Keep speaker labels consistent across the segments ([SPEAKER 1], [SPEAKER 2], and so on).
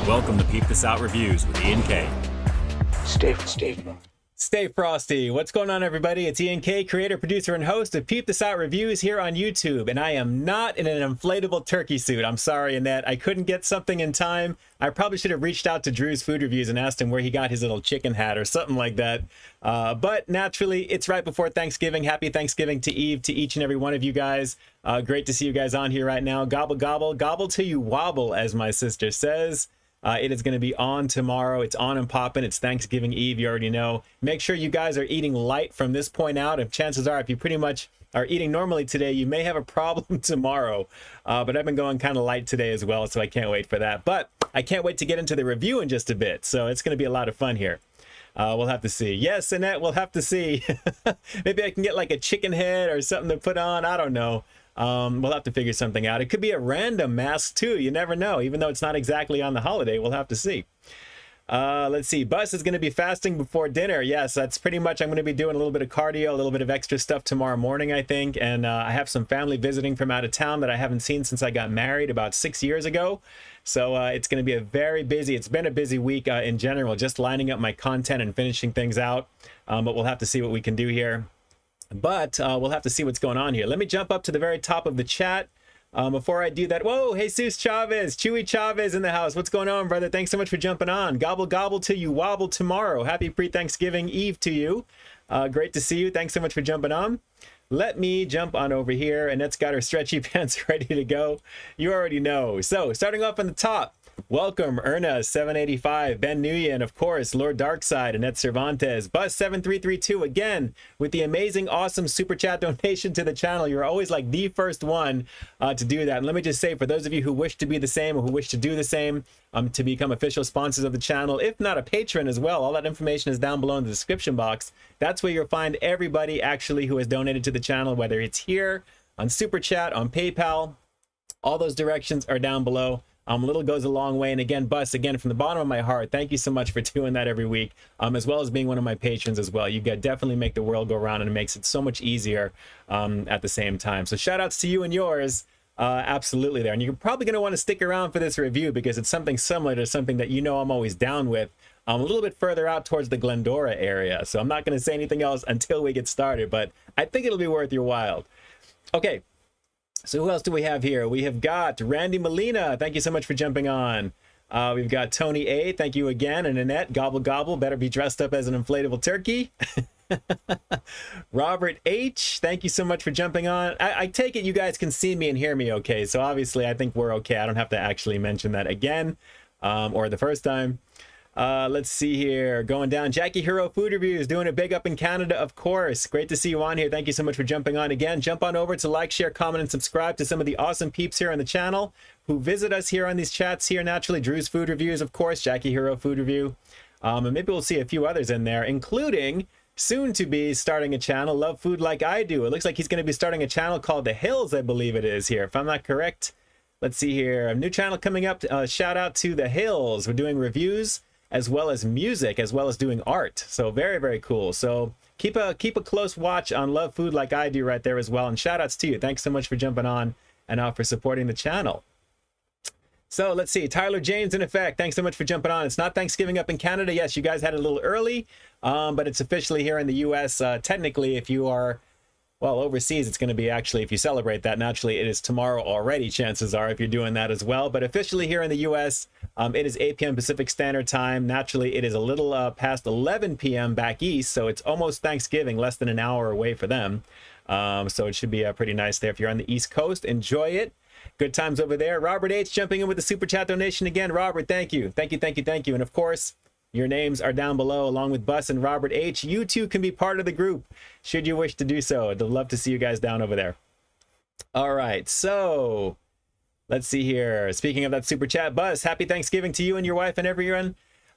[SPEAKER 1] Welcome to Peep This Out Reviews with Ian K.
[SPEAKER 2] Stay frosty. What's going on, everybody? It's Ian K, creator, producer, and host of Peep This Out Reviews here on YouTube. And I am not in an inflatable turkey suit. I'm sorry, Annette. I couldn't get something in time. I probably should have reached out to Drew's Food Reviews and asked him where he got his little chicken hat or something like that. But naturally, it's right before Thanksgiving. Happy Thanksgiving to Eve, to each and every one of you guys. Great to see you guys on here right now. Gobble, gobble, gobble till you wobble, as my sister says. It is going to be on tomorrow. It's on and popping. It's Thanksgiving Eve. You already know. Make sure you guys are eating light from this point out. If chances are, if you pretty much are eating normally today, you may have a problem tomorrow. But I've been going kind of light today as well, so I can't wait for that. But I can't wait to get into the review in just a bit. So it's going to be a lot of fun here. We'll have to see. Yes, Annette, we'll have to see. Maybe I can get like a chicken head or something to put on. I don't know. We'll have to figure something out. It could be a random mask too. You never know. Even though it's not exactly on the holiday, we'll have to see. Let's see. Bus is going to be fasting before dinner. Yes, that's pretty much. I'm going to be doing a little bit of cardio, a little bit of extra stuff tomorrow morning, I think. And I have some family visiting from out of town that I haven't seen since I got married about 6 years ago. So it's going to be a very busy. It's been a busy week in general, just lining up my content and finishing things out. But we'll have to see what we can do here. But we'll have to see what's going on here. Let me jump up to the very top of the chat. Before I do that, whoa, Jesus Chavez, Chewy Chavez in the house. What's going on, brother? Thanks so much for jumping on. Gobble, gobble till you wobble tomorrow. Happy pre-Thanksgiving Eve to you. Great to see you. Thanks so much for jumping on. Let me jump on over here. Annette's got her stretchy pants ready to go. You already know. So, starting off on the top. Welcome, Erna 785, Ben Nguyen, of course, Lord Darkside, Annette Cervantes, Bus 7332 again with the amazing, awesome super chat donation to the channel. You're always like the first one to do that. And let me just say, for those of you who wish to be the same or who wish to do the same, to become official sponsors of the channel, if not a patron as well, all that information is down below in the description box. That's where you'll find everybody actually who has donated to the channel, whether it's here on super chat, on PayPal. All those directions are down below. Little goes a long way. And again, Bus, again, from the bottom of my heart, thank you so much for doing that every week, as well as being one of my patrons as well. You definitely make the world go round, and it makes it so much easier at the same time. So shout outs to you and yours. Absolutely there. And you're probably going to want to stick around for this review because it's something similar to something that you know I'm always down with. A little bit further out towards the Glendora area. So I'm not going to say anything else until we get started, but I think it'll be worth your while. Okay. So who else do we have here? We have got Randy Molina. Thank you so much for jumping on. We've got Tony A. Thank you again. And Annette, gobble, gobble. Better be dressed up as an inflatable turkey. Robert H. Thank you so much for jumping on. I take it you guys can see me and hear me okay. So obviously I think we're okay. I don't have to actually mention that again or the first time. Let's see here. Going down. Jackie Hero Food Reviews doing a big up in Canada, of course. Great to see you on here. Thank you so much for jumping on again. Jump on over to like, share, comment, and subscribe to some of the awesome peeps here on the channel who visit us here on these chats here naturally. Drew's Food Reviews, of course. Jackie Hero Food Review. And maybe we'll see a few others in there, including soon to be starting a channel, Love Food Like I Do. It looks like he's going to be starting a channel called The Hills, I believe it is here, if I'm not correct. Let's see here. A new channel coming up. Shout out to The Hills. We're doing reviews as well as music, as well as doing art. So very, very cool. So keep a close watch on Love Food Like I Do right there as well. And shout outs to you. Thanks so much for jumping on and for supporting the channel. So let's see. Tyler James in effect. Thanks so much for jumping on. It's not Thanksgiving up in Canada. Yes, you guys had it a little early, but it's officially here in the US. Technically, if you are, well, overseas, it's going to be actually, if you celebrate that, naturally, it is tomorrow already, chances are, if you're doing that as well. But officially here in the U.S., it is 8 p.m. Pacific Standard Time. Naturally, it is a little past 11 p.m. back east, so it's almost Thanksgiving, less than an hour away for them. So it should be pretty nice there. If you're on the East Coast, enjoy it. Good times over there. Robert H. jumping in with the super chat donation again. Robert, thank you. Thank you, thank you, thank you. And of course, your names are down below along with Bus and Robert H. You too can be part of the group should you wish to do so. I'd love to see you guys down over there. All right, so let's see here. Speaking of that super chat, Buzz, happy Thanksgiving to you and your wife and everyone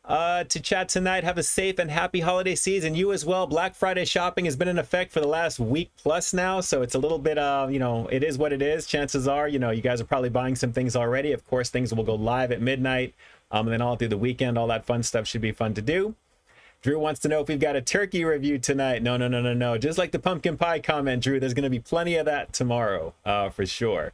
[SPEAKER 2] to chat tonight. Have a safe and happy holiday season. You as well. Black Friday shopping has been in effect for the last week plus now, so it's a little bit you know, it is what it is. Chances are, you know, you guys are probably buying some things already. Of course, things will go live at midnight. And then all through the weekend, all that fun stuff should be fun to do. Drew wants to know if we've got a turkey review tonight. No. Just like the pumpkin pie comment, Drew, there's going to be plenty of that tomorrow, for sure.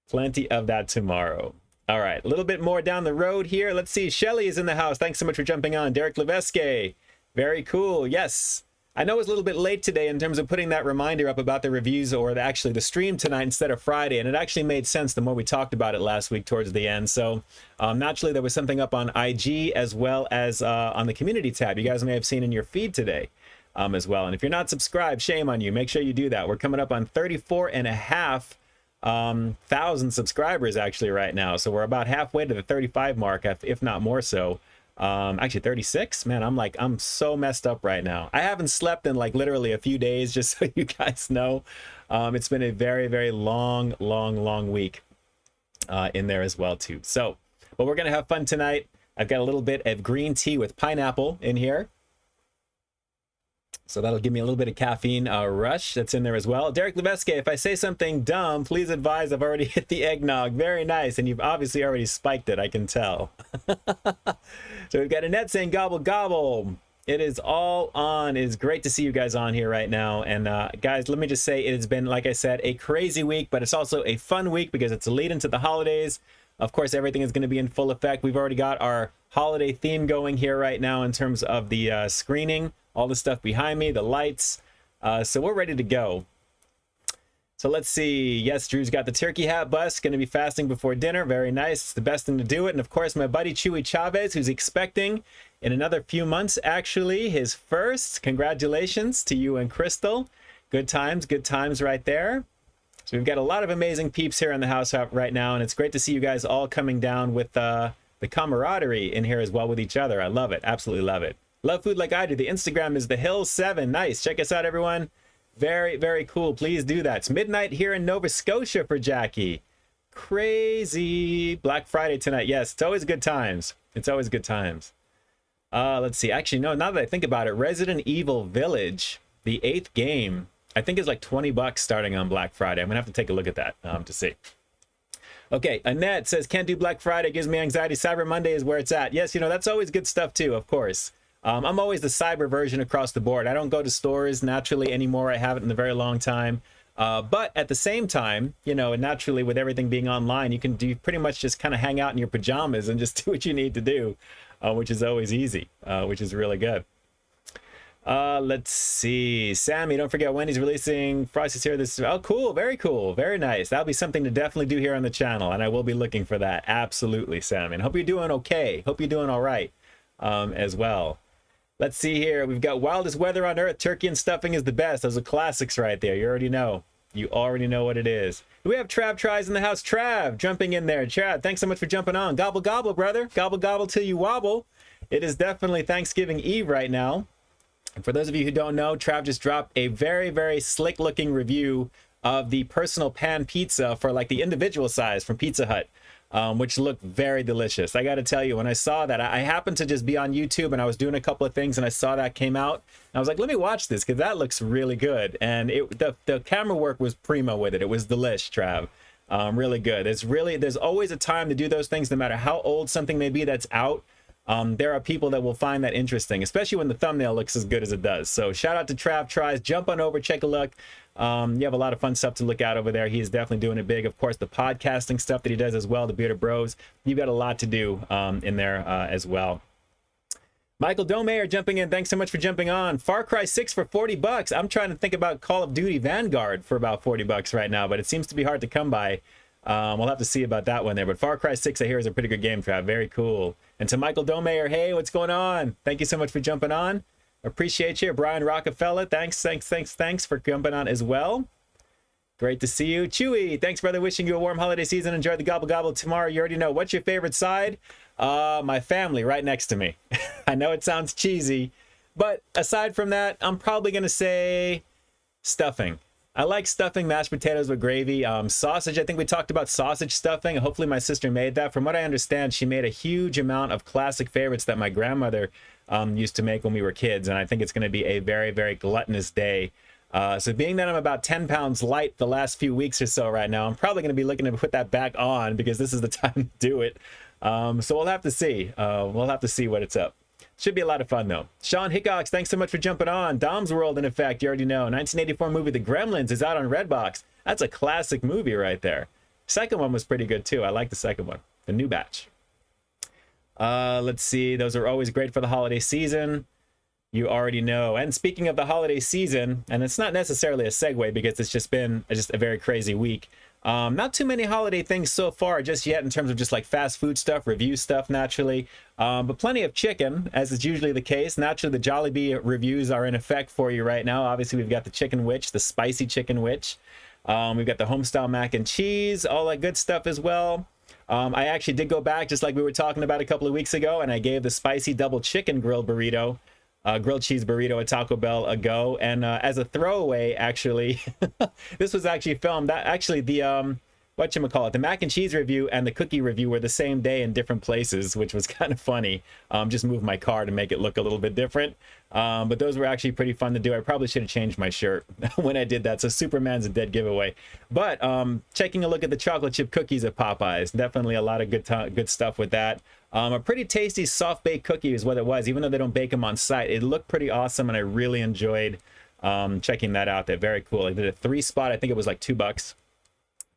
[SPEAKER 2] Plenty of that tomorrow. All right, a little bit more down the road here. Let's see. Shelly is in the house. Thanks so much for jumping on. Derek Leveske. Very cool. Yes. I know it was a little bit late today in terms of putting that reminder up about the reviews or actually the stream tonight instead of Friday. And it actually made sense the more we talked about it last week towards the end. So naturally, there was something up on IG as well as on the community tab. You guys may have seen in your feed today as well. And if you're not subscribed, shame on you. Make sure you do that. We're coming up on 34,500 subscribers actually right now. So we're about halfway to the 35 mark, if not more so. Actually 36. Man, I'm so messed up right now. I haven't slept in like literally a few days, just so you guys know. It's been a very, very long week in there as well too. So, but we're gonna have fun tonight. I've got a little bit of green tea with pineapple in here. So that'll give me a little bit of caffeine rush that's in there as well. Derek Leveske, if I say something dumb, please advise I've already hit the eggnog. Very nice. And you've obviously already spiked it, I can tell. So we've got Annette saying gobble gobble. It is all on. It is great to see you guys on here right now. And guys, let me just say it has been, like I said, a crazy week, but it's also a fun week because it's a lead into the holidays. Of course, everything is going to be in full effect. We've already got our holiday theme going here right now in terms of the screening. All the stuff behind me, the lights. So we're ready to go. So let's see. Yes, Drew's got the turkey hat bus. Going to be fasting before dinner. Very nice. It's the best thing to do it. And of course, my buddy Chewy Chavez, who's expecting in another few months, actually, his first. Congratulations to you and Crystal. Good times right there. So we've got a lot of amazing peeps here in the house right now. And it's great to see you guys all coming down with the camaraderie in here as well with each other. I love it. Absolutely love it. Love food like I do. The Instagram is thehill7. Nice. Check us out, everyone. Very, very cool. Please do that. It's midnight here in Nova Scotia for Jackie. Crazy. Black Friday tonight. Yes, it's always good times. It's always good times. Let's see. Actually, no, now that I think about it, Resident Evil Village, the 8th game, I think is like $20 starting on Black Friday. I'm going to have to take a look at that to see. Okay, Annette says, can't do Black Friday. Gives me anxiety. Cyber Monday is where it's at. Yes, you know, that's always good stuff too, of course. I'm always the cyber version across the board. I don't go to stores naturally anymore. I haven't in a very long time. But at the same time, you know, naturally with everything being online, you can pretty much just kind of hang out in your pajamas and just do what you need to do, which is always easy, which is really good. Let's see. Sammy, don't forget Wendy's releasing Frosty's here. Oh, cool. Very cool. Very nice. That'll be something to definitely do here on the channel. And I will be looking for that. Absolutely, Sammy. And hope you're doing okay. Hope you're doing all right as well. Let's see here. We've got Wildest Weather on Earth. Turkey and stuffing is the best. Those are classics right there. You already know. You already know what it is. We have Trav Tries in the house. Trav, jumping in there. Trav, thanks so much for jumping on. Gobble, gobble, brother. Gobble, gobble till you wobble. It is definitely Thanksgiving Eve right now. And for those of you who don't know, Trav just dropped a very, very slick-looking review of the personal pan pizza for like the individual size from Pizza Hut. Which looked very delicious. I got to tell you, when I saw that, I happened to just be on YouTube and I was doing a couple of things and I saw that came out. And I was like, let me watch this because that looks really good. And the camera work was primo with it. It was delish, Trav. Really good. There's always a time to do those things, no matter how old something may be that's out. There are people that will find that interesting, especially when the thumbnail looks as good as it does. So shout out to Trav Tries. Jump on over, take a look. You have a lot of fun stuff to look at over there. He is definitely doing it big. Of course, the podcasting stuff that he does as well, the Bearded Bros. You've got a lot to do in there as well. Michael Domayer jumping in. Thanks so much for jumping on. Far Cry 6 for $40. I'm trying to think about Call of Duty Vanguard for about $40 right now, but it seems to be hard to come by. We'll have to see about that one there. But Far Cry 6, I hear, is a pretty good game, Trav. Very cool. And to Michael Domayer, hey, what's going on? Thank you so much for jumping on. Appreciate you. Brian Rockefeller, thanks for jumping on as well. Great to see you. Chewy, thanks, brother. Wishing you a warm holiday season. Enjoy the gobble gobble tomorrow. You already know. What's your favorite side? My family right next to me. I know it sounds cheesy, but aside from that, I'm probably going to say stuffing. I like stuffing, mashed potatoes with gravy. Sausage, I think we talked about sausage stuffing. Hopefully my sister made that. From what I understand, she made a huge amount of classic favorites that my grandmother used to make when we were kids. And I think it's going to be a very, very gluttonous day. So being that I'm about 10 pounds light the last few weeks or so right now, I'm probably going to be looking to put that back on because this is the time to do it. So we'll have to see. We'll have to see what it's up. Should be a lot of fun, though. Sean Hickox, thanks so much for jumping on. Dom's World, in effect, you already know. 1984 movie The Gremlins is out on Redbox. That's a classic movie right there. Second one was pretty good, too. I like the second one. the new batch. Let's see. Those are always great for the holiday season. You already know. And speaking of the holiday season, and it's not necessarily a segue because it's just been just a very crazy week. Not too many holiday things so far just yet in terms of just like fast food stuff, review stuff naturally, but plenty of chicken, as is usually the case. Naturally, the Jollibee reviews are in effect for you right now. Obviously, we've got the Chicken Witch, the spicy Chicken Witch. We've got the homestyle mac and cheese, all that good stuff as well. I actually did go back, just like we were talking about a couple of weeks ago, and I gave the spicy double chicken grilled burrito, grilled cheese burrito at Taco Bell a go. And as a throwaway, actually, this was actually filmed. That actually the the mac and cheese review and the cookie review were the same day in different places, which was kind of funny. Just moved my car to make it look a little bit different. But those were actually pretty fun to do. I probably should have changed my shirt when I did that. So Superman's a dead giveaway. But taking a look at the chocolate chip cookies at Popeyes, definitely a lot of good stuff with that. A pretty tasty soft baked cookie is what it was, even though they don't bake them on site. It looked pretty awesome, and I really enjoyed checking that out. They're very cool. I did a 3-spot. I think it was like $2.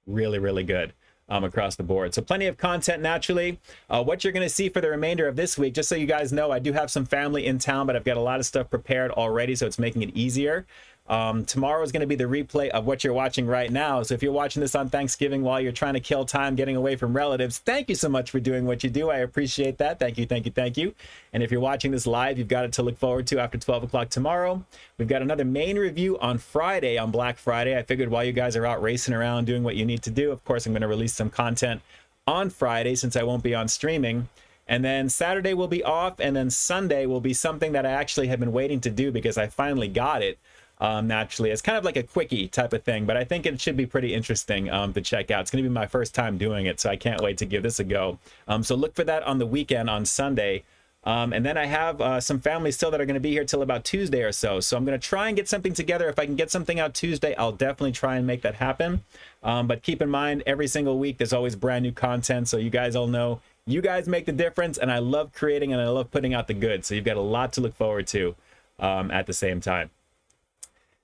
[SPEAKER 2] Really, really good across the board. So plenty of content naturally. What you're going to see for the remainder of this week, just so you guys know, I do have some family in town, but I've got a lot of stuff prepared already, so it's making it easier. Tomorrow is going to be the replay of what you're watching right now. So if you're watching this on Thanksgiving while you're trying to kill time getting away from relatives, thank you so much for doing what you do. I appreciate that. Thank you, thank you, thank you. And if you're watching this live, you've got it to look forward to after 12 o'clock tomorrow. We've got another main review on Friday, on Black Friday. I figured while you guys are out racing around doing what you need to do, of course, I'm going to release some content on Friday since I won't be on streaming. And then Saturday will be off, and then Sunday will be something that I actually have been waiting to do because I finally got it. Naturally, it's kind of like a quickie type of thing, but I think it should be pretty interesting to check out. It's going to be my first time doing it, so I can't wait to give this a go. So look for that on the weekend on Sunday. And then I have some family still that are going to be here till about Tuesday or so. So I'm going to try and get something together. If I can get something out Tuesday, I'll definitely try and make that happen. But keep in mind, every single week, there's always brand new content. So you guys all know, you guys make the difference, and I love creating and I love putting out the good. So you've got a lot to look forward to at the same time.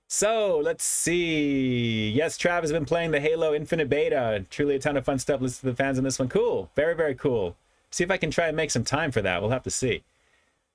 [SPEAKER 2] So let's see. Yes, Trav has been playing the Halo Infinite Beta. Truly a ton of fun stuff. Listen to the fans on this one. Cool. Very, very cool. See if I can try and make some time for that. We'll have to see.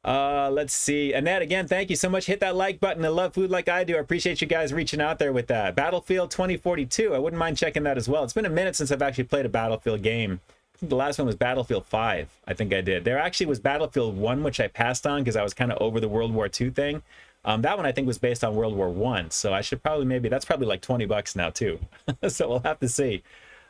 [SPEAKER 2] Let's see. Annette, again, thank you so much. Hit that like button and love food like I do. I appreciate you guys reaching out there with that. Battlefield 2042. I wouldn't mind checking that as well. It's been a minute since I've actually played a Battlefield game. I think the last one was Battlefield 5. I think I did. There actually was Battlefield 1, which I passed on because I was kind of over the World War II thing. That one I think was based on World War I, so I should probably that's probably like $20 now too. So we'll have to see.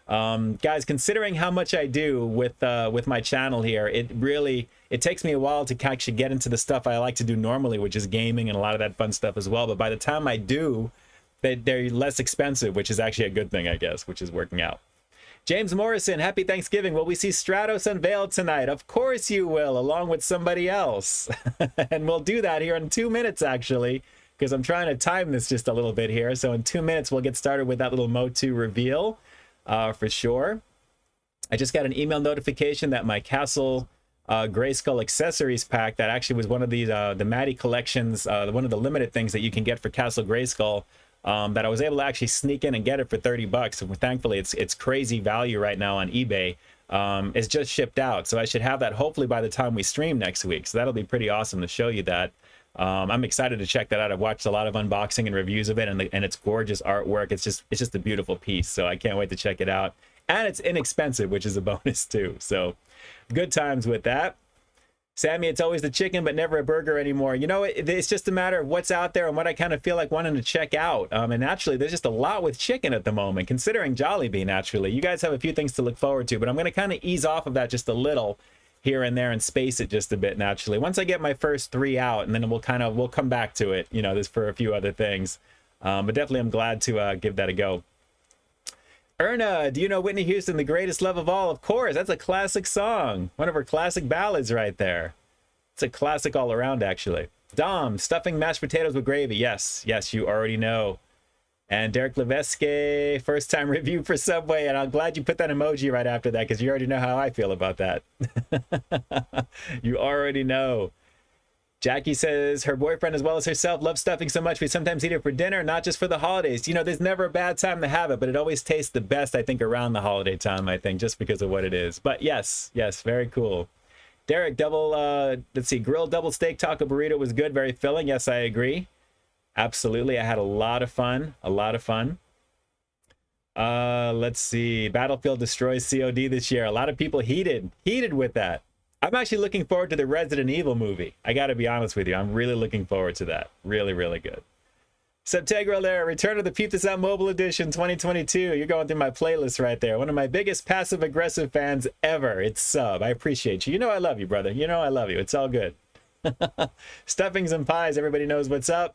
[SPEAKER 2] Guys, considering how much I do with my channel here, it takes me a while to actually get into the stuff I like to do normally, which is gaming and a lot of that fun stuff as well. But by the time I do, they're less expensive, which is actually a good thing, I guess, which is working out. James Morrison, happy Thanksgiving. Will we see Stratos unveiled tonight? Of course you will, along with somebody else. And we'll do that here in 2 minutes, actually, because I'm trying to time this just a little bit here. So in 2 minutes, we'll get started with that little Motu reveal for sure. I just got an email notification that my Castle Grayskull accessories pack, that actually was one of these, the Maddie collections, one of the limited things that you can get for Castle Grayskull, that I was able to actually sneak in and get it for $30. And thankfully, it's crazy value right now on eBay. It's just shipped out, so I should have that hopefully by the time we stream next week. So that'll be pretty awesome to show you that. I'm excited to check that out. I've watched a lot of unboxing and reviews of it, and it's gorgeous artwork. It's just a beautiful piece. So I can't wait to check it out. And it's inexpensive, which is a bonus too. So good times with that. Sammy, it's always the chicken, but never a burger anymore. You know, it's just a matter of what's out there and what I kind of feel like wanting to check out. And naturally, there's just a lot with chicken at the moment, considering Jollibee, naturally. You guys have a few things to look forward to, but I'm going to kind of ease off of that just a little here and there and space it just a bit naturally. Once I get my first 3 out, and then we'll come back to it, you know, there's for a few other things. But definitely I'm glad to give that a go. Erna, do you know Whitney Houston, The Greatest Love of All? Of course, that's a classic song. One of her classic ballads right there. It's a classic all around, actually. Dom, stuffing mashed potatoes with gravy. Yes, you already know. And Derek Leveske, first time review for Subway. And I'm glad you put that emoji right after that, because you already know how I feel about that. You already know. Jackie says her boyfriend as well as herself love stuffing so much we sometimes eat it for dinner, not just for the holidays. You know, there's never a bad time to have it, but it always tastes the best, I think, around the holiday time, I think, just because of what it is. But yes, very cool. Derek, grilled double steak taco burrito was good, very filling. Yes, I agree. Absolutely. I had a lot of fun. Let's see. Battlefield destroys COD this year. A lot of people heated with that. I'm actually looking forward to the Resident Evil movie. I got to be honest with you. I'm really looking forward to that. Really, really good. Septegral there. Return of the Peep This Out Mobile Edition 2022. You're going through my playlist right there. One of my biggest passive-aggressive fans ever. It's Sub. I appreciate you. You know I love you, brother. You know I love you. It's all good. Stuffings and pies. Everybody knows what's up.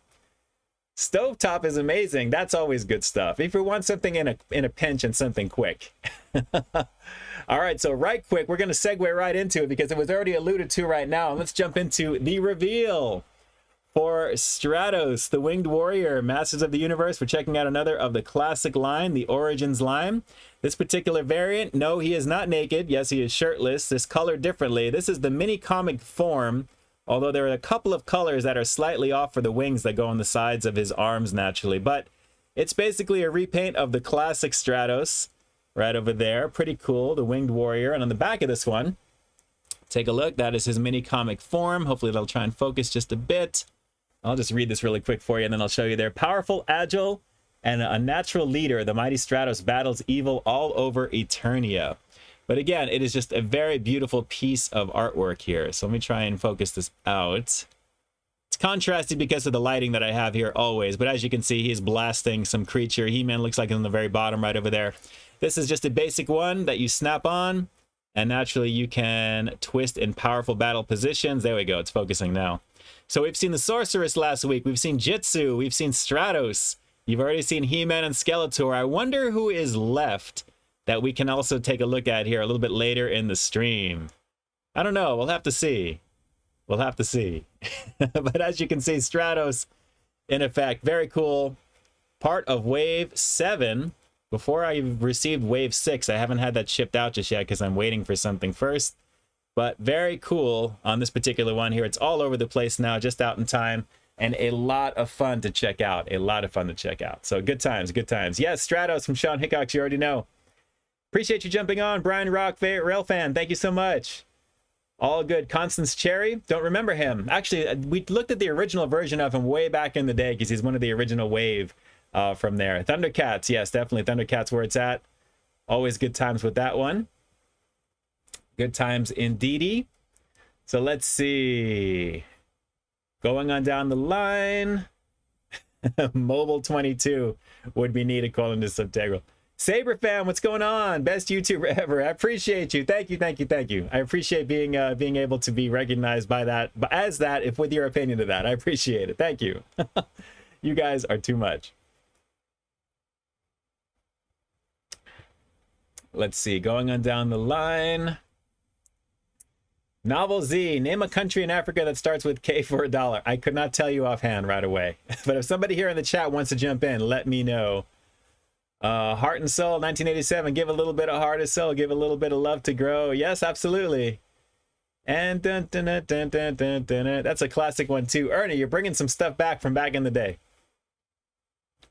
[SPEAKER 2] Stovetop is amazing. That's always good stuff. If you want something in a pinch and something quick. All right, so right quick, we're going to segue right into it because it was already alluded to right now. Let's jump into the reveal for Stratos, the Winged Warrior, Masters of the Universe. We're checking out another of the classic line, the Origins line. This particular variant, no, he is not naked. Yes, he is shirtless. This colored differently. This is the mini comic form, although there are a couple of colors that are slightly off for the wings that go on the sides of his arms naturally. But it's basically a repaint of the classic Stratos. Right over there, pretty cool, the Winged Warrior. And on the back of this one, take a look, that is his mini comic form. Hopefully they'll try and focus just a bit. I'll just read this really quick for you and then I'll show you there. Powerful, agile, and a natural leader, the mighty Stratos battles evil all over Eternia. But again, it is just a very beautiful piece of artwork here. So let me try and focus this out. It's contrasted because of the lighting that I have here always, but as you can see, he's blasting some creature. He-Man looks like on the very bottom right over there. This is just a basic one that you snap on, and naturally you can twist in powerful battle positions. There we go, it's focusing now. So we've seen the Sorceress last week, we've seen Jitsu, we've seen Stratos, you've already seen He-Man and Skeletor. I wonder who is left that we can also take a look at here a little bit later in the stream. I don't know, we'll have to see. We'll have to see. But as you can see, Stratos, in effect, very cool. Part of Wave 7. Before I received Wave 6, I haven't had that shipped out just yet because I'm waiting for something first. But very cool on this particular one here. It's all over the place now, just out in time. And a lot of fun to check out. A lot of fun to check out. So good times, good times. Yes, Stratos from Sean Hickox, you already know. Appreciate you jumping on. Brian Rock, Rail Fan, thank you so much. All good. Constance Cherry, don't remember him. Actually, we looked at the original version of him way back in the day because he's one of the original Wave from there. Thundercats, yes, definitely. Thundercats where it's at. Always good times with that one. Good times indeedy. So let's see. Going on down the line. Mobile 22 would be neat according to Subtegral. Saber Fam, what's going on? Best YouTuber ever. I appreciate you. Thank you, thank you, thank you. I appreciate being able to be recognized by that, as that, if with your opinion of that. I appreciate it. Thank you. You guys are too much. Let's see, going on down the line. Novel Z, name a country in Africa that starts with K for $1. I could not tell you offhand right away. But if somebody here in the chat wants to jump in, let me know. Heart and Soul, 1987, give a little bit of heart and soul, give a little bit of love to grow. Yes, absolutely. And dun, dun, dun, dun, dun, dun, dun, dun. That's a classic one too. Ernie, you're bringing some stuff back from back in the day.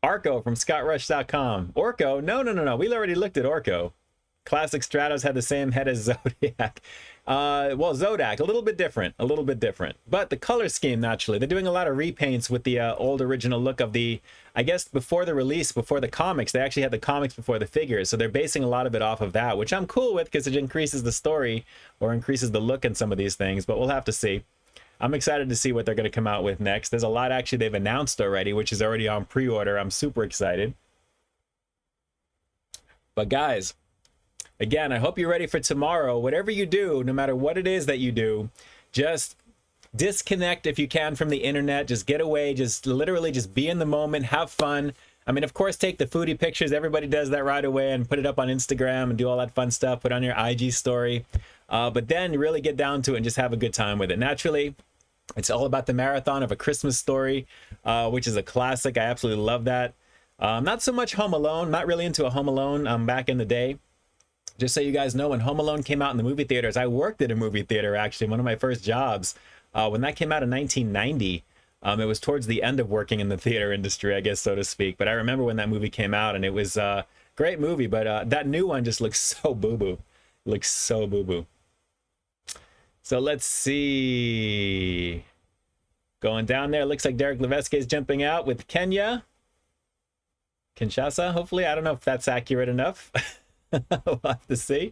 [SPEAKER 2] Arco from ScottRush.com. Orko? No. We already looked at Orko. Classic Stratos had the same head as Zodiac. Well, Zodak, a little bit different. But the color scheme, naturally. They're doing a lot of repaints with the old original look of the, I guess, before the release, before the comics. They actually had the comics before the figures. So they're basing a lot of it off of that, which I'm cool with because it increases the story or increases the look in some of these things. But we'll have to see. I'm excited to see what they're going to come out with next. There's a lot actually they've announced already, which is already on pre-order. I'm super excited. But guys, again, I hope you're ready for tomorrow. Whatever you do, no matter what it is that you do, just disconnect if you can from the internet. Just get away. Just literally just be in the moment. Have fun. I mean, of course, take the foodie pictures. Everybody does that right away and put it up on Instagram and do all that fun stuff. Put on your IG story. But then really get down to it and just have a good time with it. Naturally, it's all about the marathon of A Christmas Story, which is a classic. I absolutely love that. Not so much Home Alone. Not really into a Home Alone back in the day. Just so you guys know, when Home Alone came out in the movie theaters, I worked at a movie theater, actually, one of my first jobs. when that came out in 1990. It was towards the end of working in the theater industry, I guess, so to speak. But I remember when that movie came out, and it was a great movie. But that new one just looks so boo-boo. Looks so boo-boo. So let's see. Going down there, looks like Derek Levesque is jumping out with Kenya. Kinshasa, hopefully. I don't know if that's accurate enough. We'll have to see.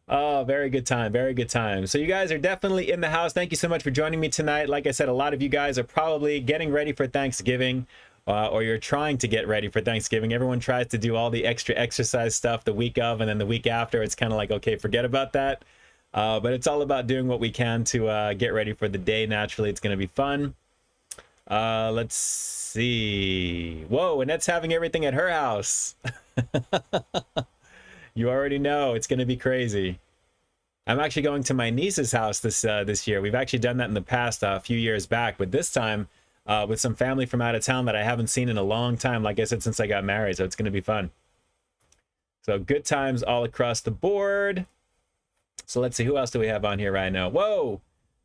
[SPEAKER 2] Oh, very good time. Very good time. So you guys are definitely in the house. Thank you so much for joining me tonight. Like I said, a lot of you guys are probably getting ready for Thanksgiving, or you're trying to get ready for Thanksgiving. Everyone tries to do all the extra exercise stuff the week of, and then the week after, it's kind of like, okay, forget about that. But it's all about doing what we can to get ready for the day. Naturally, it's going to be fun. Let's see. Whoa, Annette's having everything at her house. You already know it's going to be crazy. I'm actually going to my niece's house this year. We've actually done that in the past, a few years back, but this time with some family from out of town that I haven't seen in a long time, like I said, since I got married. So it's going to be fun. So good times all across the board. So let's see, who else do we have on here right now? Whoa,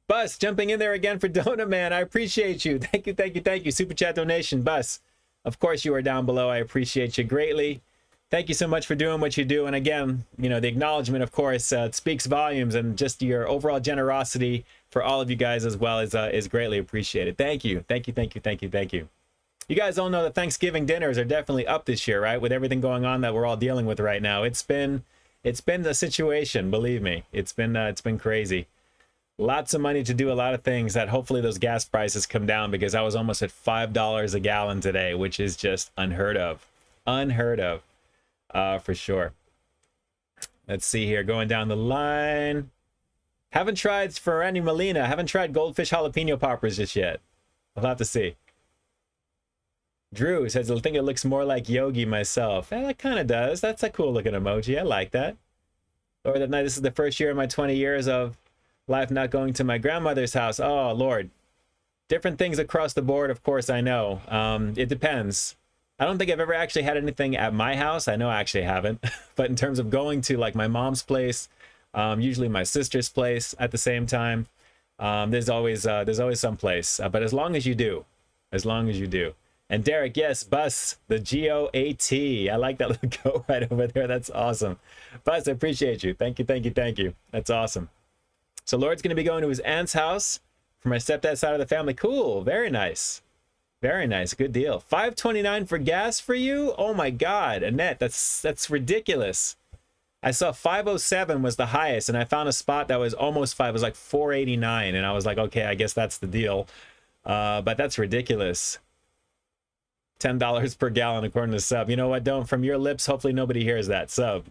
[SPEAKER 2] Bus jumping in there again for Donut Man. I appreciate you. Thank you, thank you, thank you. Super chat donation, Bus. Of course you are down below. I appreciate you greatly. Thank you so much for doing what you do. And again, you know, the acknowledgement, of course, it speaks volumes, and just your overall generosity for all of you guys as well is greatly appreciated. Thank you. Thank you, thank you, thank you, thank you. You guys all know that Thanksgiving dinners are definitely up this year, right? With everything going on that we're all dealing with right now. It's been a situation, believe me. It's been crazy. Lots of money to do a lot of things that hopefully those gas prices come down, because I was almost at $5 a gallon today, which is just unheard of. Unheard of. For sure. Let's see here, going down the line. Haven't tried Ferrani Molina. Haven't tried Goldfish Jalapeno Poppers just yet. We'll have to see. Drew says, I think it looks more like Yogi myself. That kind of does. That's a cool looking emoji. I like that. Or that night, this is the first year of my 20 years of life not going to my grandmother's house. Oh, Lord. Different things across the board, of course, I know. It depends. I don't think I've ever actually had anything at my house. I know I actually haven't. But in terms of going to like my mom's place, usually my sister's place at the same time, there's always some place. But as long as you do. And Derek, yes, Bus, the G-O-A-T. I like that little goat right over there. That's awesome. Bus, I appreciate you. Thank you, thank you, thank you. That's awesome. So Lord's going to be going to his aunt's house for my stepdad's side of the family. Cool. Very nice. Very nice. Good deal. $5.29 for gas for you? Oh my God, Annette, that's ridiculous. I saw 507 was the highest, and I found a spot that was almost 5. It was like 489, and I was like, okay, I guess that's the deal. But that's ridiculous. $10 per gallon according to Sub. You know what? Don't, from your lips, hopefully nobody hears that. Sub.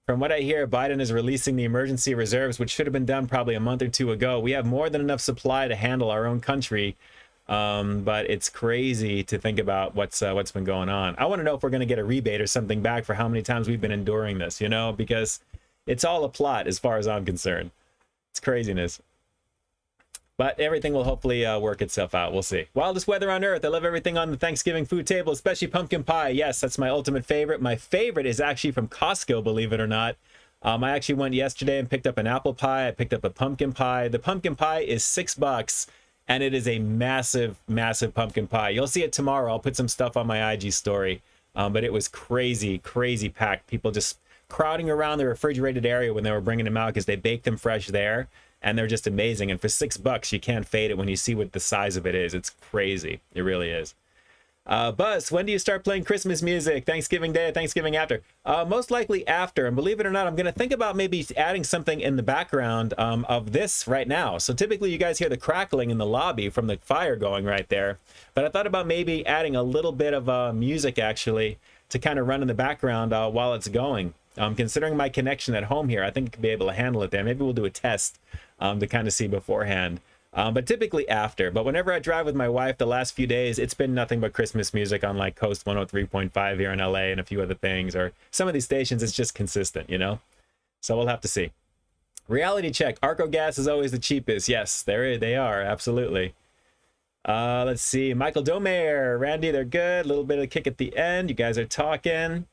[SPEAKER 2] From what I hear, Biden is releasing the emergency reserves, which should have been done probably a month or two ago. We have more than enough supply to handle our own country. But it's crazy to think about what's been going on. I want to know if we're going to get a rebate or something back for how many times we've been enduring this, you know, because it's all a plot as far as I'm concerned. It's craziness. But everything will hopefully work itself out. We'll see. Wildest weather on earth. I love everything on the Thanksgiving food table, especially pumpkin pie. Yes, that's my ultimate favorite. My favorite is actually from Costco, believe it or not. I actually went yesterday and picked up an apple pie. I picked up a pumpkin pie. The pumpkin pie is $6. And it is a massive, massive pumpkin pie. You'll see it tomorrow. I'll put some stuff on my IG story. But it was crazy, crazy packed. People just crowding around the refrigerated area when they were bringing them out because they baked them fresh there. And they're just amazing. And for $6, you can't fade it when you see what the size of it is. It's crazy. It really is. Buzz, when do you start playing Christmas music? Thanksgiving Day or Thanksgiving after? Most likely after. And believe it or not, I'm going to think about maybe adding something in the background of this right now. So typically you guys hear the crackling in the lobby from the fire going right there. But I thought about maybe adding a little bit of music actually to kind of run in the background while it's going. Considering my connection at home here, I think I could be able to handle it there. Maybe we'll do a test to kind of see beforehand. But typically after. But whenever I drive with my wife the last few days, it's been nothing but Christmas music on like Coast 103.5 here in LA and a few other things. Or some of these stations, it's just consistent, you know? So we'll have to see. Reality check. Arco Gas is always the cheapest. Yes, they are. Absolutely. Let's see. Michael Domer, Randy, they're good. A little bit of a kick at the end. You guys are talking.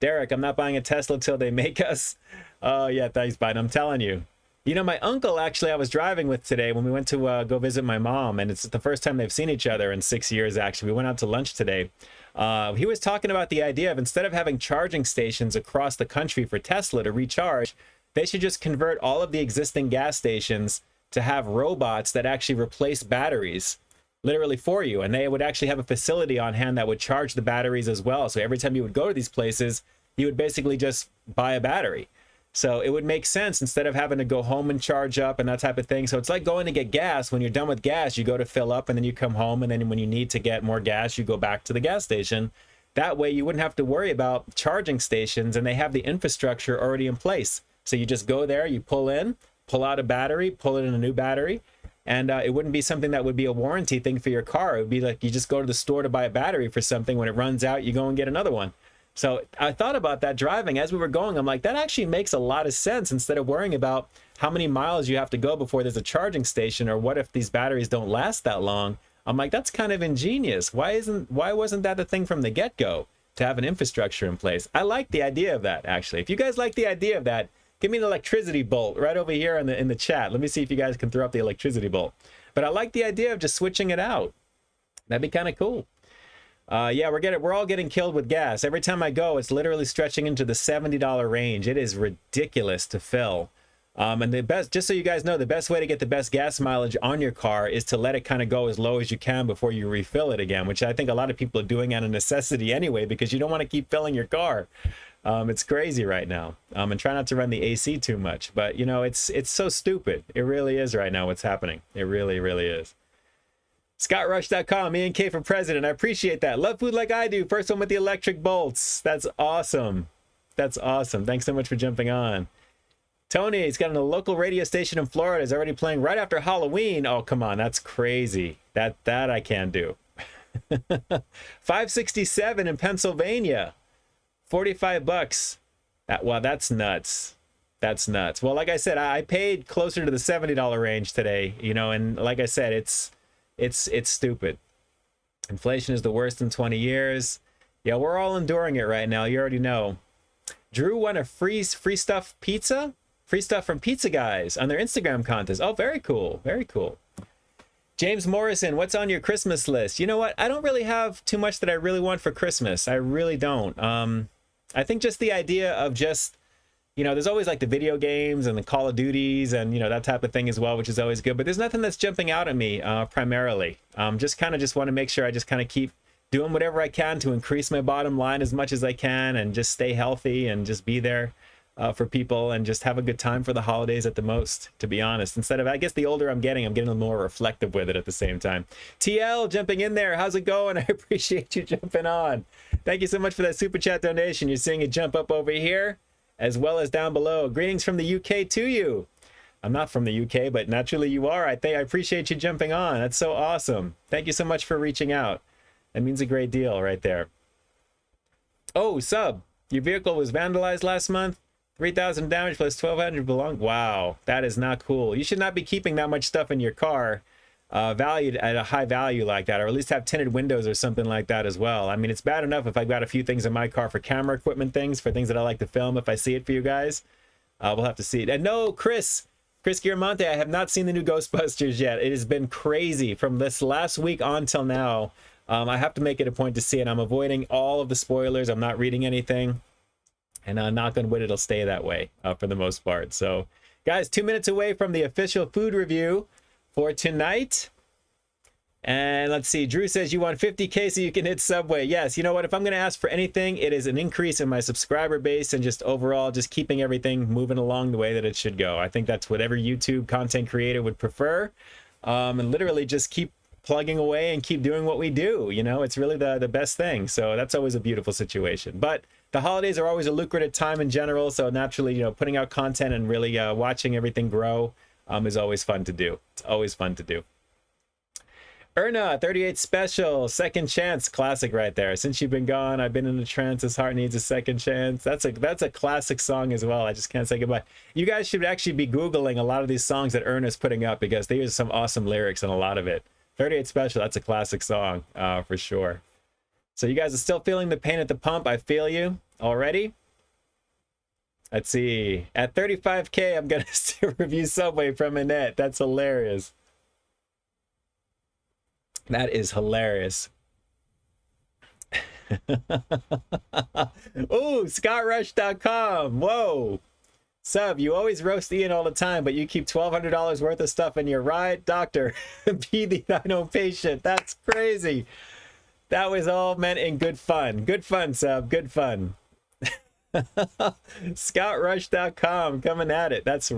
[SPEAKER 2] Derek, I'm not buying a Tesla till they make us. Oh, yeah, thanks, Biden. I'm telling you. You know, my uncle actually I was driving with today when we went to go visit my mom, and it's the first time they've seen each other in 6 years, actually. We went out to lunch today. He was talking about the idea of instead of having charging stations across the country for Tesla to recharge, they should just convert all of the existing gas stations to have robots that actually replace batteries literally for you. And they would actually have a facility on hand that would charge the batteries as well. So every time you would go to these places, you would basically just buy a battery. So it would make sense instead of having to go home and charge up and that type of thing. So it's like going to get gas. When you're done with gas, you go to fill up and then you come home. And then when you need to get more gas, you go back to the gas station. That way you wouldn't have to worry about charging stations, and they have the infrastructure already in place. So you just go there, you pull in, pull out a battery, pull in a new battery. And it wouldn't be something that would be a warranty thing for your car. It would be like you just go to the store to buy a battery for something. When it runs out, you go and get another one. So I thought about that driving as we were going. I'm like, that actually makes a lot of sense instead of worrying about how many miles you have to go before there's a charging station, or what if these batteries don't last that long. I'm like, that's kind of ingenious. Why wasn't that the thing from the get-go to have an infrastructure in place? I like the idea of that, actually. If you guys like the idea of that, give me an electricity bolt right over here in the chat. Let me see if you guys can throw up the electricity bolt. But I like the idea of just switching it out. That'd be kind of cool. Yeah, we're all getting killed with gas. Every time I go, it's literally stretching into the $70 range. It is ridiculous to fill. And the best, just so you guys know, the best way to get the best gas mileage on your car is to let it kind of go as low as you can before you refill it again, which I think a lot of people are doing out of necessity anyway, because you don't want to keep filling your car. It's crazy right now. And try not to run the AC too much. But, you know, it's so stupid. It really is right now what's happening. It really, really is. ScottRush.com, Ian K for president. I appreciate that. Love food like I do. First one with the electric bolts. That's awesome. That's awesome. Thanks so much for jumping on. Tony, he's got a local radio station in Florida. Is already playing right after Halloween. Oh, come on. That's crazy. That I can't do. 567 in Pennsylvania. 45 bucks. Wow, that's nuts. That's nuts. Well, like I said, I paid closer to the $70 range today, you know, and like I said, it's stupid. Inflation is the worst in 20 years. Yeah, we're all enduring it right now. You already know. Drew won a free stuff pizza, free stuff from Pizza Guys on their Instagram contest. Oh, very cool. Very cool. James Morrison, what's on your Christmas list? You know what? I don't really have too much that I really want for Christmas. I really don't. I think just the idea of just, you know, there's always like the video games and the Call of Duties and, you know, that type of thing as well, which is always good. But there's nothing that's jumping out at me primarily. Just want to make sure I just kind of keep doing whatever I can to increase my bottom line as much as I can, and just stay healthy and just be there for people and just have a good time for the holidays at the most, to be honest. Instead of, I guess the older I'm getting a little more reflective with it at the same time. TL jumping in there. How's it going? I appreciate you jumping on. Thank you so much for that super chat donation. You're seeing it jump up over here as well as down below. Greetings from the UK to you. I'm not from the UK, but naturally you are. I appreciate you jumping on. That's so awesome. Thank you so much for reaching out. That means a great deal right there. Oh, sub. Your vehicle was vandalized last month. 3,000 damage plus 1,200 belong. Wow, that is not cool. You should not be keeping that much stuff in your car valued at a high value like that, or at least have tinted windows or something like that as well. I mean, it's bad enough if I've got a few things in my car for camera equipment things, for things that I like to film. If I see it for you guys, we'll have to see it. And no, Chris Giamonte, I have not seen the new Ghostbusters yet. It has been crazy from this last week on till now. I have to make it a point to see it. I'm avoiding all of the spoilers. I'm not reading anything. And knock on wood, it'll stay that way for the most part. So, guys, 2 minutes away from the official food review for tonight. And let's see. Drew says you want 50K so you can hit Subway. Yes, you know what? If I'm going to ask for anything, it is an increase in my subscriber base and just overall just keeping everything moving along the way that it should go. I think that's what every YouTube content creator would prefer. And literally just keep plugging away and keep doing what we do. You know, it's really the best thing. So that's always a beautiful situation. But the holidays are always a lucrative time in general. So naturally, you know, putting out content and really watching everything grow is always fun to do. It's always fun to do. Erna, 38 Special, Second Chance, classic right there. Since you've been gone, I've been in a trance. This heart needs a second chance. That's a classic song as well. I just can't say goodbye. You guys should actually be Googling a lot of these songs that Erna's putting up, because there's some awesome lyrics in a lot of it. 38 Special, that's a classic song for sure. So you guys are still feeling the pain at the pump. I feel you already. Let's see. At 35K, I'm going to still review Subway from Annette. That's hilarious. That is hilarious. Ooh, ScottRush.com. Whoa. Sub, you always roast Ian all the time, but you keep $1,200 worth of stuff in your ride. Doctor, be the thine own patient. That's crazy. That was all meant in good fun. Good fun, Sub. Good fun. ScottRush.com coming at it. That's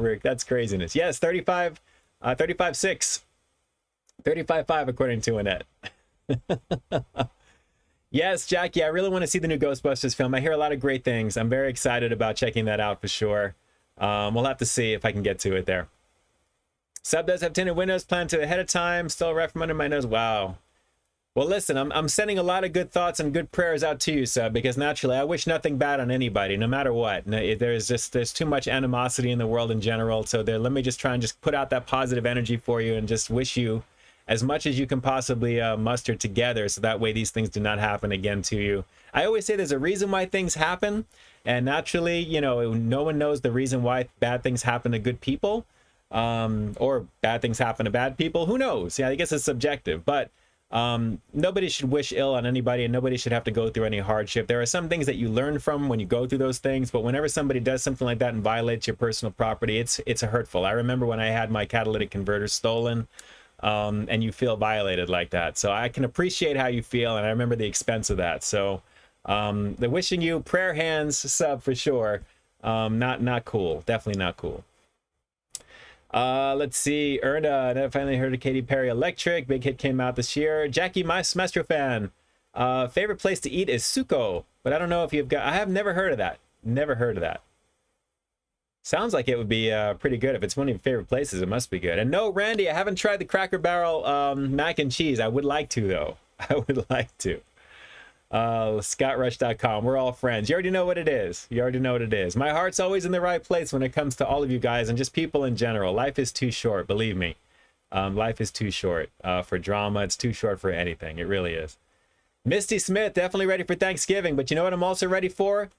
[SPEAKER 2] craziness. Yes, 35.6. 35.5 according to Annette. Yes, Jackie, I really want to see the new Ghostbusters film. I hear a lot of great things. I'm very excited about checking that out for sure. We'll have to see if I can get to it there. Sub does have tinted windows planned to ahead of time. Still right from under my nose. Wow. Well, listen, I'm sending a lot of good thoughts and good prayers out to you, Sub, because naturally I wish nothing bad on anybody, no matter what. There's too much animosity in the world in general. So let me just try and just put out that positive energy for you and just wish you as much as you can possibly muster together, so that way these things do not happen again to you. I always say there's a reason why things happen, and naturally, you know, no one knows the reason why bad things happen to good people, or bad things happen to bad people. Who knows? Yeah, I guess it's subjective, but nobody should wish ill on anybody, and nobody should have to go through any hardship. There are some things that you learn from when you go through those things, but whenever somebody does something like that and violates your personal property, it's hurtful. I remember when I had my catalytic converter stolen, and you feel violated like that. So I can appreciate how you feel, and I remember the expense of that. So the wishing you prayer hands Sub for sure. Not cool. Definitely not cool. Let's see. Erna, I finally heard of Katy Perry Electric. Big hit came out this year. Jackie, my semester fan. Favorite place to eat is Suko, but I don't know if you've got. I have never heard of that. Never heard of that. Sounds like it would be pretty good. If it's one of your favorite places, it must be good. And no, Randy, I haven't tried the Cracker Barrel mac and cheese. I would like to, though. I would like to. ScottRush.com. We're all friends. You already know what it is. You already know what it is. My heart's always in the right place when it comes to all of you guys and just people in general. Life is too short, believe me. Life is too short for drama. It's too short for anything. It really is. Misty Smith, definitely ready for Thanksgiving. But you know what I'm also ready for?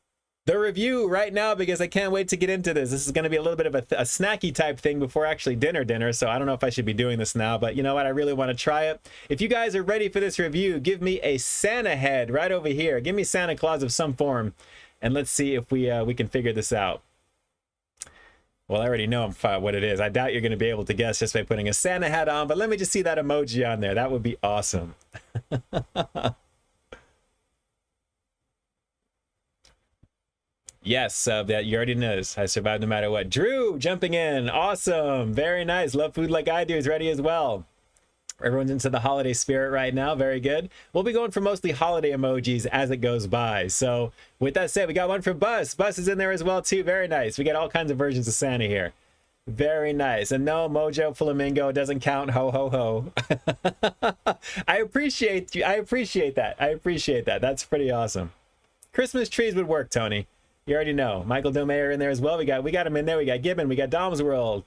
[SPEAKER 2] The review right now, because I can't wait to get into this. This is going to be a little bit of a snacky type thing before actually dinner. So I don't know if I should be doing this now, but you know what? I really want to try it. If you guys are ready for this review, give me a Santa head right over here. Give me Santa Claus of some form, and let's see if we can figure this out. Well, I already know what it is. I doubt you're going to be able to guess just by putting a Santa hat on, but let me just see that emoji on there. That would be awesome. Yes, that you already knows. I survived no matter what. Drew jumping in. Awesome. Very nice. Love food like I do is ready as well. Everyone's into the holiday spirit right now. Very good. We'll be going for mostly holiday emojis as it goes by. So with that said, we got one for Bus. Bus is in there as well too. Very nice. We got all kinds of versions of Santa here. Very nice. And no, Mojo Flamingo doesn't count. Ho, ho, ho. I appreciate you. I appreciate that. I appreciate that. That's pretty awesome. Christmas trees would work, Tony. You already know. Michael Domayer in there as well. We got him in there. We got Gibbon. We got Dom's World.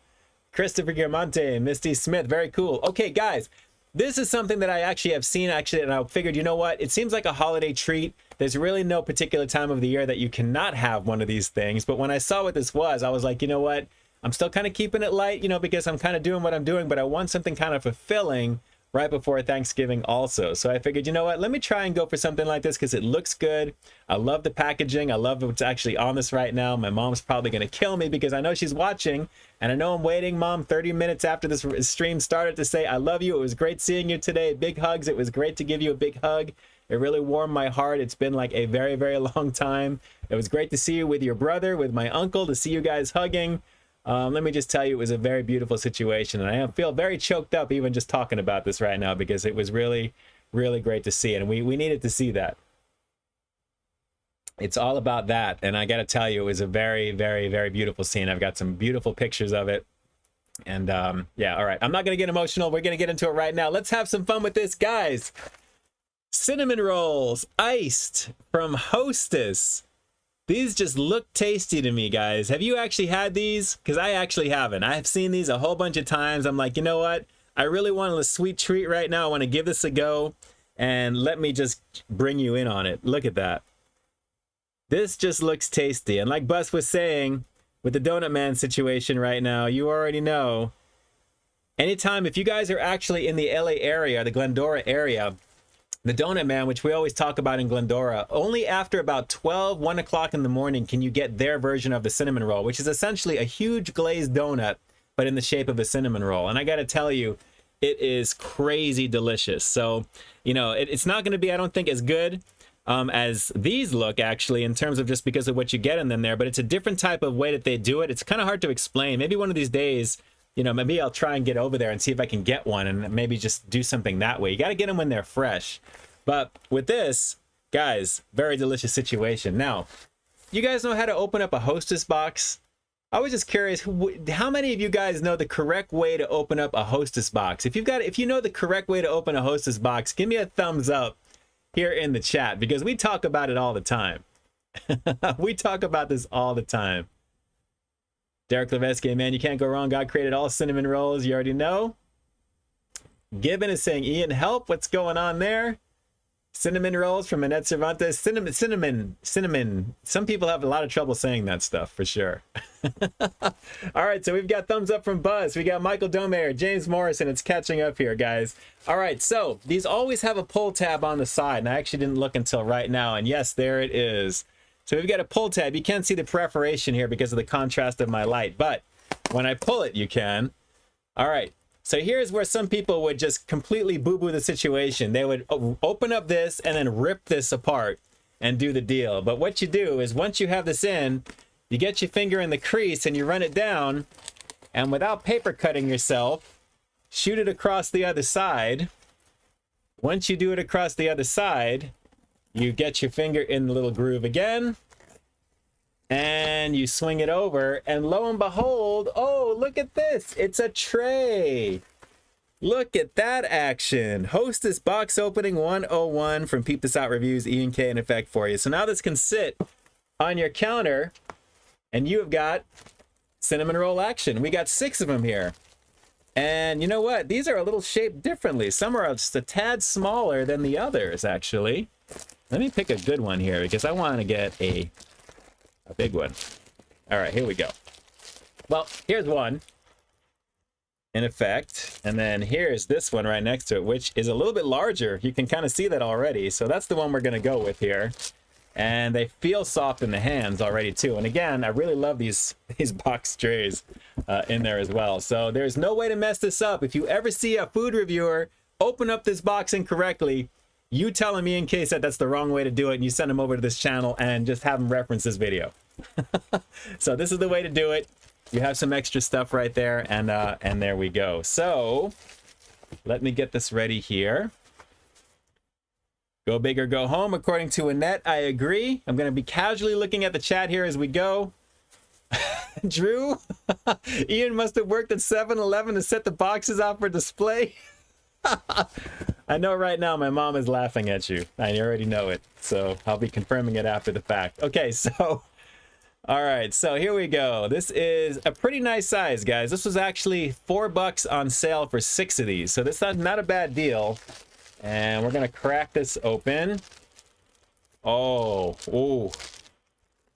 [SPEAKER 2] Christopher Guermonte. Misty Smith. Very cool. Okay, guys. This is something that I actually have seen, and I figured, you know what? It seems like a holiday treat. There's really no particular time of the year that you cannot have one of these things. But when I saw what this was, I was like, you know what? I'm still kind of keeping it light, you know, because I'm kind of doing what I'm doing, but I want something kind of fulfilling right before Thanksgiving also. So I figured, you know what, let me try and go for something like this because it looks good. I love the packaging. I love what's actually on this right now. My mom's probably going to kill me because I know she's watching, and I know I'm waiting, Mom, 30 minutes after this stream started to say, I love you. It was great seeing you today. Big hugs. It was great to give you a big hug. It really warmed my heart. It's been like a very, very long time. It was great to see you with your brother, with my uncle, to see you guys hugging. Let me just tell you, it was a very beautiful situation, and I feel very choked up even just talking about this right now because it was really, really great to see, and we needed to see that. It's all about that, and I got to tell you, it was a very, very, very beautiful scene. I've got some beautiful pictures of it, and yeah, all right. I'm not going to get emotional. We're going to get into it right now. Let's have some fun with this, guys. Cinnamon rolls, iced from Hostess. These just look tasty to me, guys. Have you actually had these? Because I actually haven't. I have seen these a whole bunch of times. I'm like, you know what? I really want a sweet treat right now. I want to give this a go. And let me just bring you in on it. Look at that. This just looks tasty. And like Bus was saying, with the Donut Man situation right now, you already know. Anytime, if you guys are actually in the LA area, the Glendora area, the Donut Man, which we always talk about in Glendora, only after about 12, 1 o'clock in the morning can you get their version of the cinnamon roll, which is essentially a huge glazed donut, but in the shape of a cinnamon roll. And I got to tell you, it is crazy delicious. So, you know, it's not going to be, I don't think, as good as these look, actually, in terms of just because of what you get in them there, but it's a different type of way that they do it. It's kind of hard to explain. Maybe one of these days, you know, maybe I'll try and get over there and see if I can get one and maybe just do something that way. You got to get them when they're fresh. But with this, guys, very delicious situation. Now, you guys know how to open up a Hostess box? I was just curious, how many of you guys know the correct way to open up a Hostess box? If you know the correct way to open a Hostess box, give me a thumbs up here in the chat, because we talk about it all the time. We talk about this all the time. Derek Levesque, man, you can't go wrong. God created all cinnamon rolls. You already know. Gibbon is saying, Ian, help. What's going on there? Cinnamon rolls from Annette Cervantes. Cinnamon. Some people have a lot of trouble saying that stuff, for sure. All right, so we've got thumbs up from Buzz. We got Michael Domayer, James Morrison. It's catching up here, guys. All right, so these always have a pull tab on the side, and I actually didn't look until right now, and yes, there it is. So we've got a pull tab. You can't see the perforation here because of the contrast of my light, but when I pull it, you can. All right. So here's where some people would just completely boo-boo the situation. They would open up this and then rip this apart and do the deal. But what you do is once you have this in, you get your finger in the crease and you run it down, and without paper cutting yourself, shoot it across the other side. Once you do it across the other side, you get your finger in the little groove again, and you swing it over, and lo and behold, oh, look at this. It's a tray. Look at that action. Hostess box opening 101 from Peep This Out Reviews, Ian K in effect for you. So now this can sit on your counter, and you have got cinnamon roll action. We got 6 of them here. And you know what? These are a little shaped differently. Some are just a tad smaller than the others, actually. Let me pick a good one here because I want to get a big one. All right, here we go. Well, here's one in effect, and then here's this one right next to it, which is a little bit larger. You can kind of see that already. So that's the one we're going to go with here. And they feel soft in the hands already too. And again, I really love these box trays in there as well. So there's no way to mess this up. If you ever see a food reviewer open up this box incorrectly, you tell him, Ian K said that's the wrong way to do it, and you send him over to this channel and just have him reference this video. So this is the way to do it. You have some extra stuff right there, and there we go. So let me get this ready here. Go big or go home, according to Annette. I agree. I'm going to be casually looking at the chat here as we go. Drew, Ian must have worked at 7-Eleven to set the boxes out for display. I know right now my mom is laughing at you. I already know it. So I'll be confirming it after the fact. Okay, so, all right, so here we go. This is a pretty nice size, guys. This was actually $4 on sale for 6 of these. So this is not a bad deal. And we're gonna crack this open. Oh,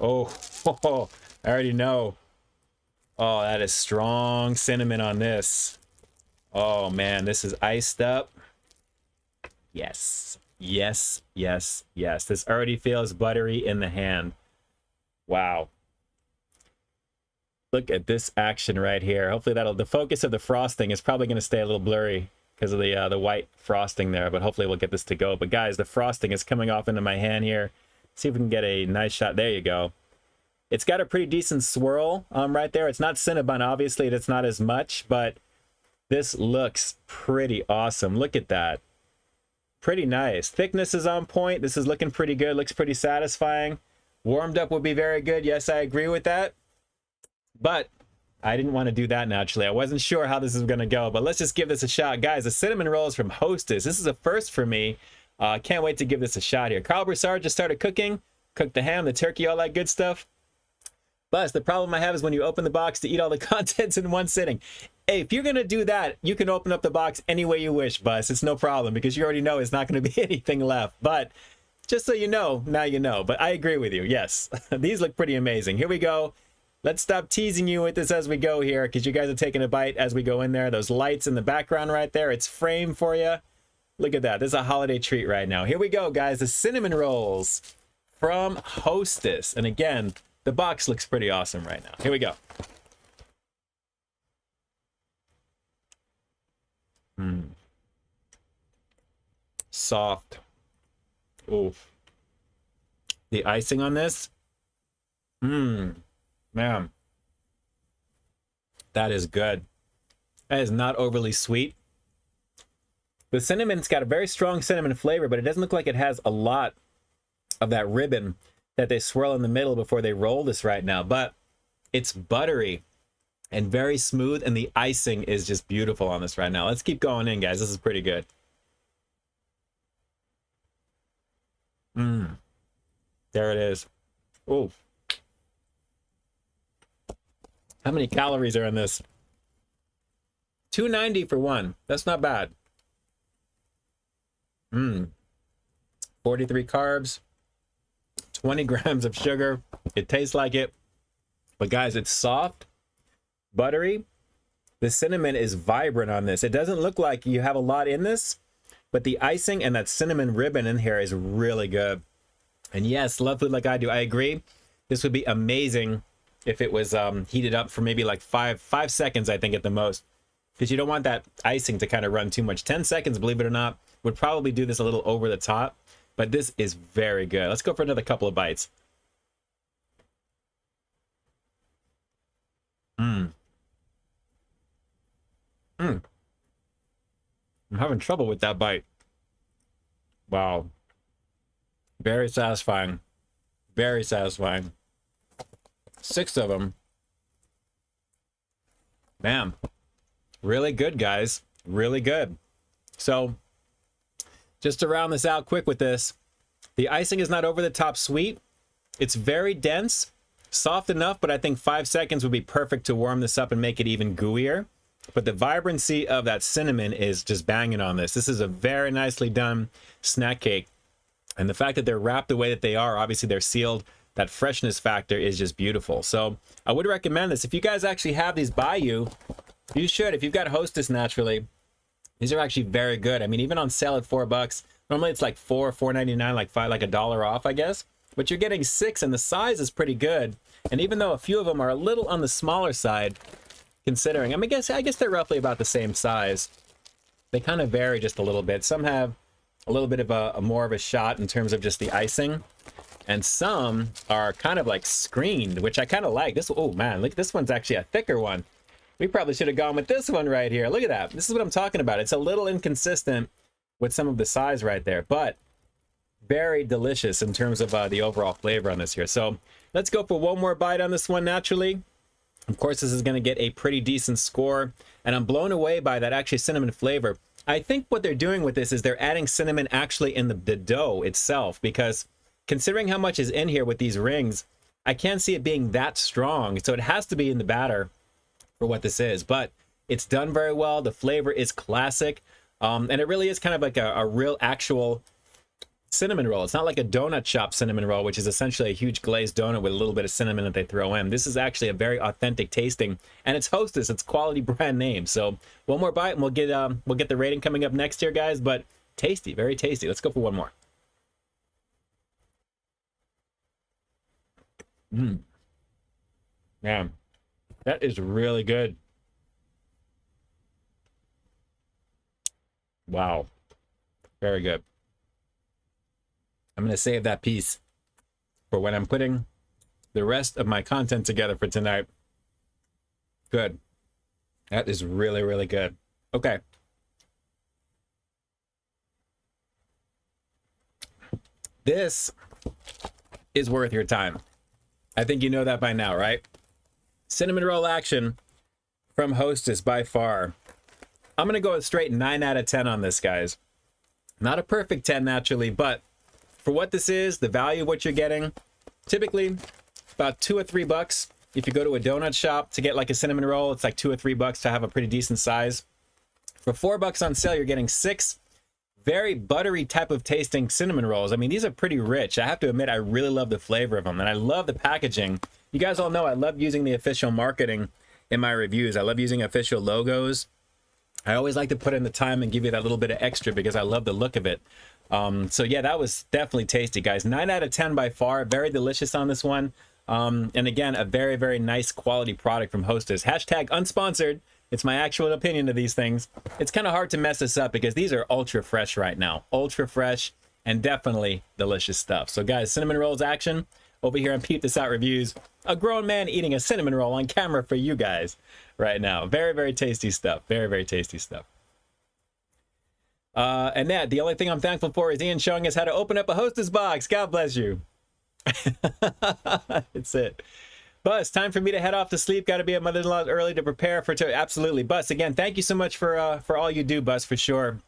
[SPEAKER 2] I already know. Oh, that is strong cinnamon on this. Oh man, this is iced up. Yes, yes, yes, yes. This already feels buttery in the hand. Wow. Look at this action right here. Hopefully the focus of the frosting is probably gonna stay a little blurry because of the white frosting there, but hopefully we'll get this to go. But guys, the frosting is coming off into my hand here. See if we can get a nice shot. There you go. It's got a pretty decent swirl right there. It's not Cinnabon, obviously. It's not as much, but this looks pretty awesome. Look at that. Pretty nice. Thickness is on point. This is looking pretty good. Looks pretty satisfying. Warmed up would be very good. Yes, I agree with that. But I didn't want to do that naturally. I wasn't sure how this is going to go, but let's just give this a shot. Guys, the cinnamon rolls from Hostess. This is a first for me. Can't wait to give this a shot here. Carl Broussard just started cooking. Cooked the ham, the turkey, all that good stuff. But the problem I have is when you open the box to eat all the contents in one sitting. Hey, if you're going to do that, you can open up the box any way you wish, Buzz. It's no problem because you already know it's not going to be anything left. But just so you know, now you know. But I agree with you. Yes, these look pretty amazing. Here we go. Let's stop teasing you with this as we go here, because you guys are taking a bite as we go in there. Those lights in the background right there, it's framed for you. Look at that. This is a holiday treat right now. Here we go, guys. The cinnamon rolls from Hostess. And again, the box looks pretty awesome right now. Here we go. Soft. Oof. The icing on this. Man. That is good. That is not overly sweet. The cinnamon's got a very strong cinnamon flavor, but it doesn't look like it has a lot of that ribbon that they swirl in the middle before they roll this right now. But it's buttery and very smooth, and the icing is just beautiful on this right now. Let's keep going in, guys. This is pretty good. There it is. Oh. How many calories are in this? 290 for one. That's not bad. 43 carbs, 20 grams of sugar. It tastes like it. But guys, it's soft, buttery. The cinnamon is vibrant on this. It doesn't look like you have a lot in this, but the icing and that cinnamon ribbon in here is really good. And yes, love food like I do. I agree. This would be amazing if it was heated up for maybe like five seconds, I think, at the most, because you don't want that icing to kind of run too much. 10 seconds, believe it or not, would probably do this a little over the top, but this is very good. Let's go for another couple of bites. I'm having trouble with that bite. Wow. Very satisfying. Very satisfying. 6 of them. Man. Really good, guys. Really good. So, just to round this out quick with this, the icing is not over the top sweet. It's very dense, soft enough, but I think 5 seconds would be perfect to warm this up and make it even gooier. But the vibrancy of that cinnamon is just banging on this. This is a very nicely done snack cake. And the fact that they're wrapped the way that they are, obviously they're sealed, that freshness factor is just beautiful. So I would recommend this. If you guys actually have these by you, you should. If you've got Hostess naturally, these are actually very good. I mean, even on sale at $4. Normally it's like $4.99, like $1 off, I guess. But you're getting 6, and the size is pretty good. And even though a few of them are a little on the smaller side, considering, I mean, I guess they're roughly about the same size. They kind of vary just a little bit. Some have a little bit of a more of a shot in terms of just the icing, and some are kind of like screened, which I kind of like. This, oh man, look, this one's actually a thicker one. We probably should have gone with this one right here. Look at that. This is what I'm talking about. It's a little inconsistent with some of the size right there, but very delicious in terms of the overall flavor on this here. So let's go for one more bite on this one naturally. Of course, this is going to get a pretty decent score, and I'm blown away by that actually cinnamon flavor. I think what they're doing with this is they're adding cinnamon actually in the dough itself, because considering how much is in here with these rings, I can't see it being that strong. So it has to be in the batter for what this is, but it's done very well. The flavor is classic, and it really is kind of like a real actual cinnamon roll. It's not like a donut shop cinnamon roll, which is essentially a huge glazed donut with a little bit of cinnamon that they throw in. This is actually a very authentic tasting, and it's Hostess. It's quality brand name. So one more bite, and we'll get the rating coming up next here, guys. But tasty, very tasty. Let's go for one more. Yeah, that is really good. Wow, very good. I'm going to save that piece for when I'm putting the rest of my content together for tonight. Good. That is really, really good. Okay. This is worth your time. I think you know that by now, right? Cinnamon roll action from Hostess by far. I'm going to go a straight 9 out of 10 on this, guys. Not a perfect 10 naturally, but for what this is, the value of what you're getting, typically about $2 or $3. If you go to a donut shop to get like a cinnamon roll, it's like $2 or $3 to have a pretty decent size. For $4 on sale, you're getting 6 very buttery type of tasting cinnamon rolls. I mean, these are pretty rich. I have to admit, I really love the flavor of them, and I love the packaging. You guys all know I love using the official marketing in my reviews. I love using official logos. I always like to put in the time and give you that little bit of extra because I love the look of it. So yeah, that was definitely tasty, guys. 9 out of 10 by far. Very delicious on this one. And again, a very, very nice quality product from Hostess. Hashtag unsponsored. It's my actual opinion of these things. It's kind of hard to mess this up because these are ultra fresh right now. Ultra fresh and definitely delicious stuff. So guys, cinnamon rolls action over here on Peep This Out Reviews. A grown man eating a cinnamon roll on camera for you guys right now. Very, very tasty stuff. Very, very tasty stuff. And that, the only thing I'm thankful for is Ian showing us how to open up a Hostess box. God bless you. It's it. Bus, time for me to head off to sleep. Got to be at mother-in-law early to prepare for absolutely. Bus, again, thank you so much for all you do, Bus, for sure.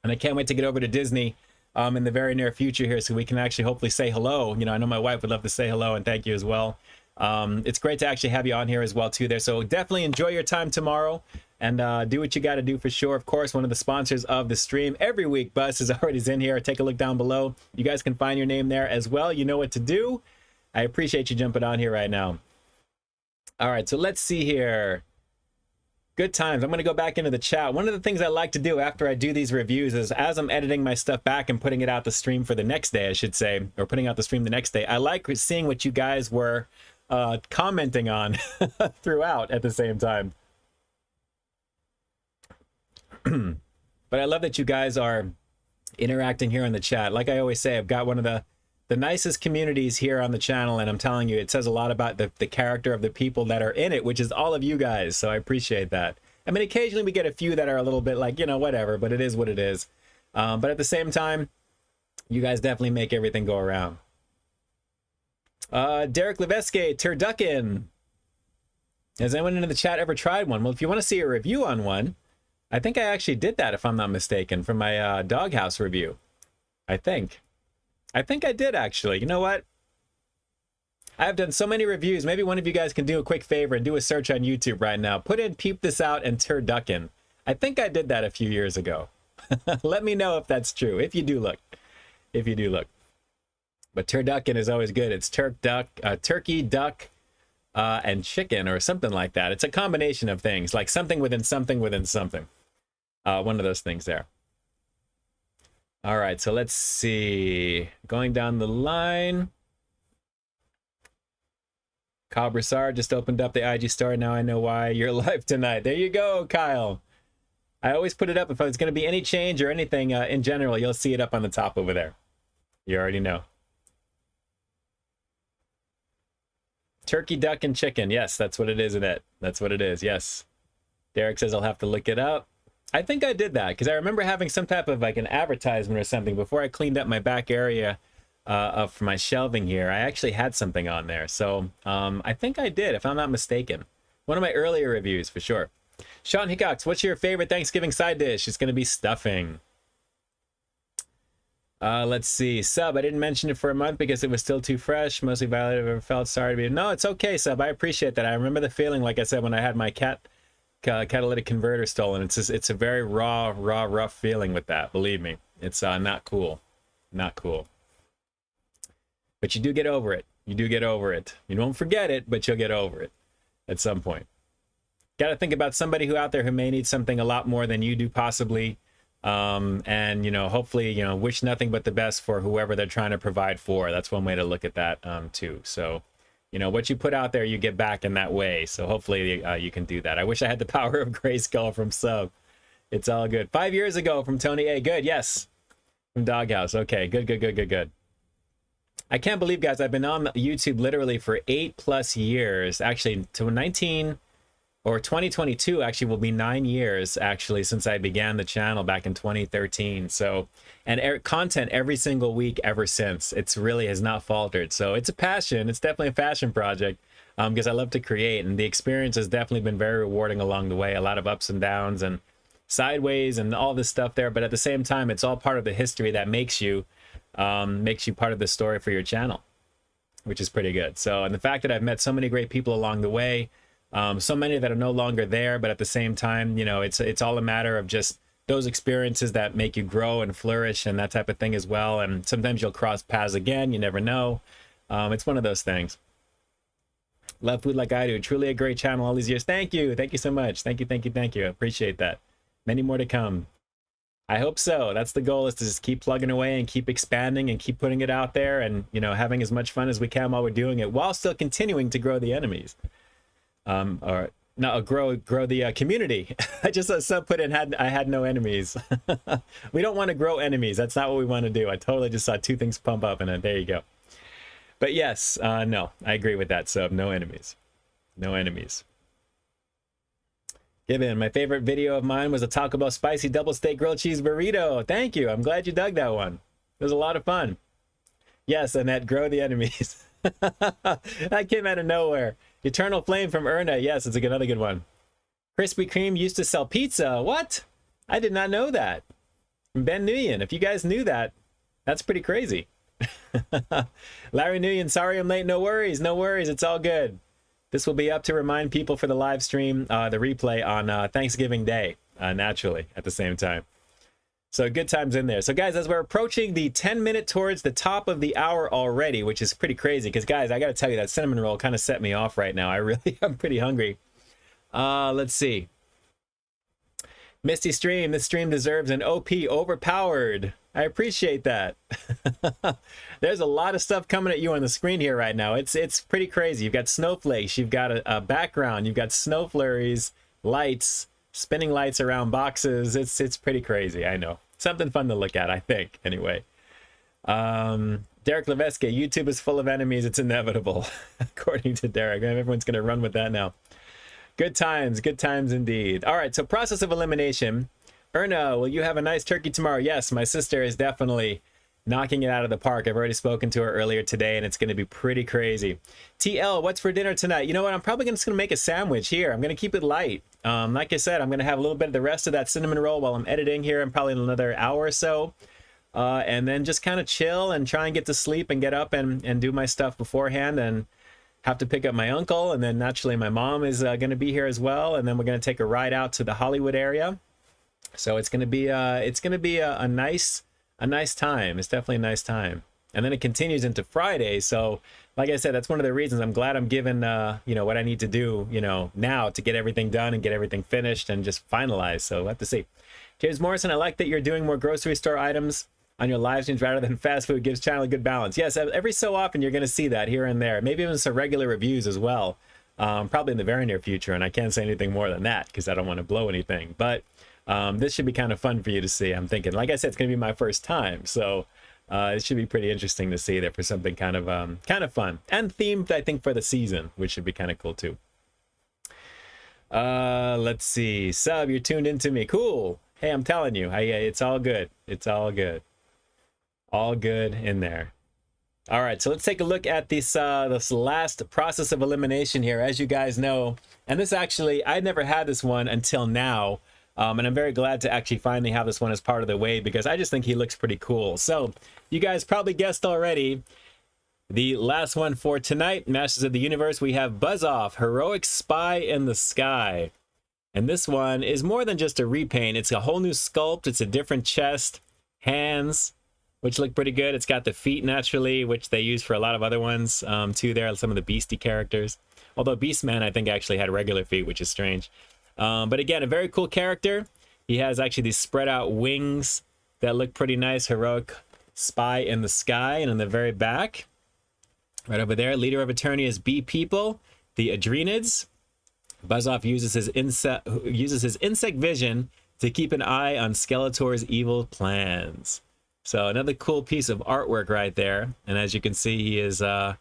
[SPEAKER 2] And I can't wait to get over to Disney in the very near future here so we can actually hopefully say hello. You know, I know my wife would love to say hello and thank you as well. It's great to actually have you on here as well too there. So definitely enjoy your time tomorrow and do what you got to do for sure. Of course, one of the sponsors of the stream every week, Bus, is already in here. Take a look down below. You guys can find your name there as well. You know what to do. I appreciate you jumping on here right now. All right, so let's see here. Good times. I'm going to go back into the chat. One of the things I like to do after I do these reviews is as I'm editing my stuff back and putting it out the stream for the next day, I should say, or putting out the stream the next day, I like seeing what you guys were commenting on throughout at the same time. But I love that you guys are interacting here in the chat. Like I always say, I've got one of the nicest communities here on the channel, and I'm telling you, it says a lot about the character of the people that are in it, which is all of you guys, so I appreciate that. I mean, occasionally we get a few that are a little bit like, you know, whatever, but it is what it is. But at the same time, you guys definitely make everything go around. Derek Leveske, Turducken. Has anyone in the chat ever tried one? Well, if you want to see a review on one, I think I actually did that, if I'm not mistaken, from my Doghouse review. I think I did, actually. You know what? I've done so many reviews. Maybe one of you guys can do a quick favor and do a search on YouTube right now. Put in Peep This Out and Turducken. I think I did that a few years ago. Let me know if that's true, if you do look. If you do look. But turducken is always good. It's turkey, duck, and chicken or something like that. It's a combination of things, like something within something within something. One of those things there. All right, so let's see. Going down the line. Kyle Broussard just opened up the IG store. Now I know why you're live tonight. There you go, Kyle. I always put it up. If there's going to be any change or anything in general, you'll see it up on the top over there. You already know. Turkey, duck, and chicken. Yes, that's what it is in it. That's what it is, yes. Derek says I'll have to look it up. I think I did that because I remember having some type of like an advertisement or something before I cleaned up my back area for my shelving here. I actually had something on there. So I think I did, if I'm not mistaken. One of my earlier reviews, for sure. Sean Hickox, what's your favorite Thanksgiving side dish? It's going to be stuffing. Let's see. Sub, I didn't mention it for a month because it was still too fresh. Mostly Violet I've ever felt. Sorry to be... No, it's okay, Sub. I appreciate that. I remember the feeling, like I said, when I had my catalytic converter stolen. It's a very rough feeling with that. Believe me. It's not cool. Not cool. But you do get over it. You do get over it. You won't forget it, but you'll get over it at some point. Got to think about somebody who out there who may need something a lot more than you do possibly. And, you know, hopefully, you know, wish nothing but the best for whoever they're trying to provide for. That's one way to look at that, too. So, you know, what you put out there, you get back in that way. So hopefully you can do that. I wish I had the power of Grayskull from Sub. It's all good. 5 years ago from Tony A. Good. Yes. From Doghouse. Okay. Good. I can't believe, guys, I've been on YouTube literally for 8+ years. Actually, to 2022 actually will be 9 years actually since I began the channel back in 2013. So, and content every single week ever since. It's really has not faltered. So it's a passion. It's definitely a passion project because I love to create, and the experience has definitely been very rewarding along the way. A lot of ups and downs and sideways and all this stuff there. But at the same time, it's all part of the history that makes you part of the story for your channel, which is pretty good. So, and the fact that I've met so many great people along the way, so many that are no longer there, but at the same time, you know, it's all a matter of just those experiences that make you grow and flourish and that type of thing as well. And sometimes you'll cross paths again. You never know. It's one of those things. Love food like I do. Truly a great channel all these years. Thank you. Thank you so much. Thank you. Thank you. Thank you. I appreciate that. Many more to come. I hope so. That's the goal, is to just keep plugging away and keep expanding and keep putting it out there, and, you know, having as much fun as we can while we're doing it, while still continuing to grow the enemies. Or no, grow the community. I just put in I had no enemies. We don't want to grow enemies. That's not what we want to do. I totally just saw two things pump up, and there you go. But yes, no, I agree with that. So no enemies, no enemies. Given, my favorite video of mine was a Taco Bell spicy double steak grilled cheese burrito. Thank you. I'm glad you dug that one. It was a lot of fun. Yes, Annette, grow the enemies. That came out of nowhere. Eternal Flame from Erna. Yes, it's another good one. Krispy Kreme used to sell pizza. What? I did not know that. From Ben Nguyen. If you guys knew that, that's pretty crazy. Larry Nguyen, sorry I'm late. No worries. No worries. It's all good. This will be up to remind people for the live stream, the replay on Thanksgiving Day, naturally, at the same time. So good times in there. So guys, as we're approaching the 10-minute towards the top of the hour already, which is pretty crazy, because guys, I got to tell you, that cinnamon roll kind of set me off right now. I'm pretty hungry. Let's see. Misty Stream, this stream deserves an OP overpowered. I appreciate that. There's a lot of stuff coming at you on the screen here right now. It's pretty crazy. You've got snowflakes, you've got a background, you've got snow flurries, lights, spinning lights around boxes. It's pretty crazy. I know. Something fun to look at, I think, anyway. Derek Leveske, YouTube is full of enemies. It's inevitable, according to Derek. Everyone's going to run with that now. Good times indeed. All right, so process of elimination. Erna, will you have a nice turkey tomorrow? Yes, my sister is definitely knocking it out of the park. I've already spoken to her earlier today, and it's going to be pretty crazy. TL, what's for dinner tonight? You know what? I'm probably just going to make a sandwich here. I'm going to keep it light. Like I said, I'm going to have a little bit of the rest of that cinnamon roll while I'm editing here in probably another hour or so. And then just kind of chill and try and get to sleep and get up and do my stuff beforehand, and have to pick up my uncle. And then naturally my mom is going to be here as well. And then we're going to take a ride out to the Hollywood area. So it's going to be a nice time. It's definitely a nice time. And then it continues into Friday. So like I said, that's one of the reasons I'm glad I'm given, you know, what I need to do, you know, now to get everything done and get everything finished and just finalized. So we'll have to see. James Morrison, I like that you're doing more grocery store items on your live streams rather than fast food. Gives channel a good balance. Yes, every so often you're going to see that here and there. Maybe even some regular reviews as well. Probably in the very near future. And I can't say anything more than that because I don't want to blow anything. But this should be kind of fun for you to see. I'm thinking, like I said, it's going to be my first time. So it should be pretty interesting to see there for something kind of fun and themed, I think, for the season, which should be kind of cool too. Let's see. Sub, you're tuned into me. Cool. Hey, I'm telling you, it's all good. It's all good. All good in there. All right, so let's take a look at this last process of elimination here. As you guys know, and this actually, I never had this one until now. And I'm very glad to actually finally have this one as part of the wave, because I just think he looks pretty cool. So you guys probably guessed already, the last one for tonight, Masters of the Universe, we have Buzz Off, Heroic Spy in the Sky. And this one is more than just a repaint. It's a whole new sculpt. It's a different chest, hands, which look pretty good. It's got the feet naturally, which they use for a lot of other ones too there, some of the Beastie characters. Although Beastman, I think, actually had regular feet, which is strange. But again, a very cool character. He has actually these spread out wings that look pretty nice. Heroic Spy in the Sky. And in the very back, right over there, Leader of Eternia's Bee People, the Adrenids. Buzz-Off uses his insect vision to keep an eye on Skeletor's evil plans. So another cool piece of artwork right there. And as you can see, he is kind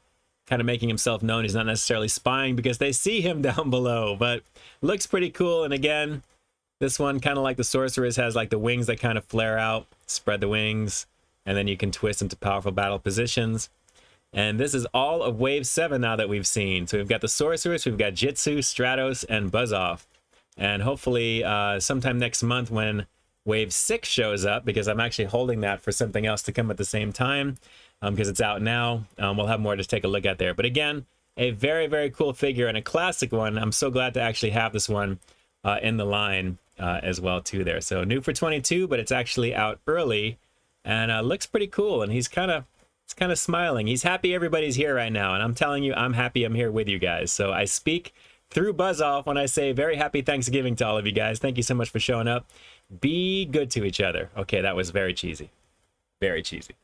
[SPEAKER 2] of making himself known. He's not necessarily spying because they see him down below, but looks pretty cool. And again, this one, kind of like the Sorceress, has like the wings that kind of flare out, spread the wings, and then you can twist into powerful battle positions. And this is all of Wave 7 now that we've seen. So we've got the Sorceress, we've got Jitsu, Stratos, and Buzz-Off. And hopefully sometime next month when Wave 6 shows up, because I'm actually holding that for something else to come at the same time, because it's out now. We'll have more to take a look at there. But again, a very, very cool figure and a classic one. I'm so glad to actually have this one in the line. as well too there. So new for 22, but it's actually out early, and looks pretty cool. And he's kind of smiling. He's happy everybody's here right now, and I'm telling you, I'm happy I'm here with you guys. So I speak through Buzz Off when I say very happy Thanksgiving to all of you guys. Thank you so much for showing up. Be good to each other. Okay, that was very cheesy. Very cheesy.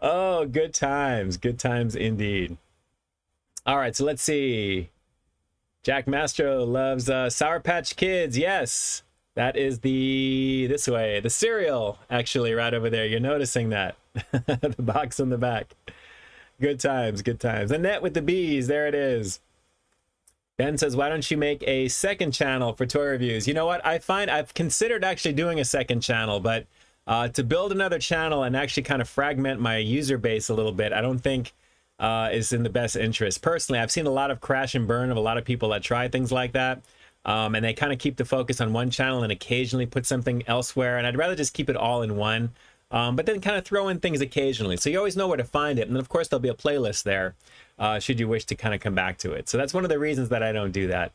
[SPEAKER 2] Oh, good times. Good times indeed. All right, so let's see. Jack Mastro loves Sour Patch Kids. Yes, that is this way. The cereal, actually, right over there. You're noticing that. The box on the back. Good times, good times. Annette with the bees, there it is. Ben says, why don't you make a second channel for toy reviews? You know what? I've considered actually doing a second channel, but to build another channel and actually kind of fragment my user base a little bit, I don't think is in the best interest. Personally, I've seen a lot of crash and burn of a lot of people that try things like that. And they kind of keep the focus on one channel and occasionally put something elsewhere. And I'd rather just keep it all in one. But then kind of throw in things occasionally, so you always know where to find it. And then of course there'll be a playlist there should you wish to kind of come back to it. So that's one of the reasons that I don't do that,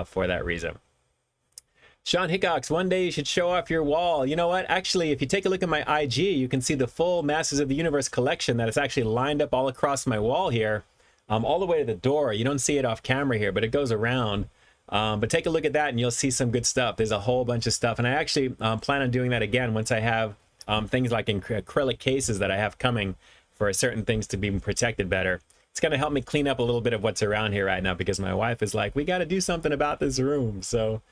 [SPEAKER 2] for that reason. Sean Hickox, one day you should show off your wall. You know what, actually, if you take a look at my IG, you can see the full Masters of the Universe collection that is actually lined up all across my wall here, all the way to the door. You don't see it off camera here, but it goes around. But take a look at that and you'll see some good stuff. There's a whole bunch of stuff, and I actually plan on doing that again once I have things like in acrylic cases that I have coming for certain things to be protected better. It's going to help me clean up a little bit of what's around here right now, because my wife is like, we got to do something about this room. So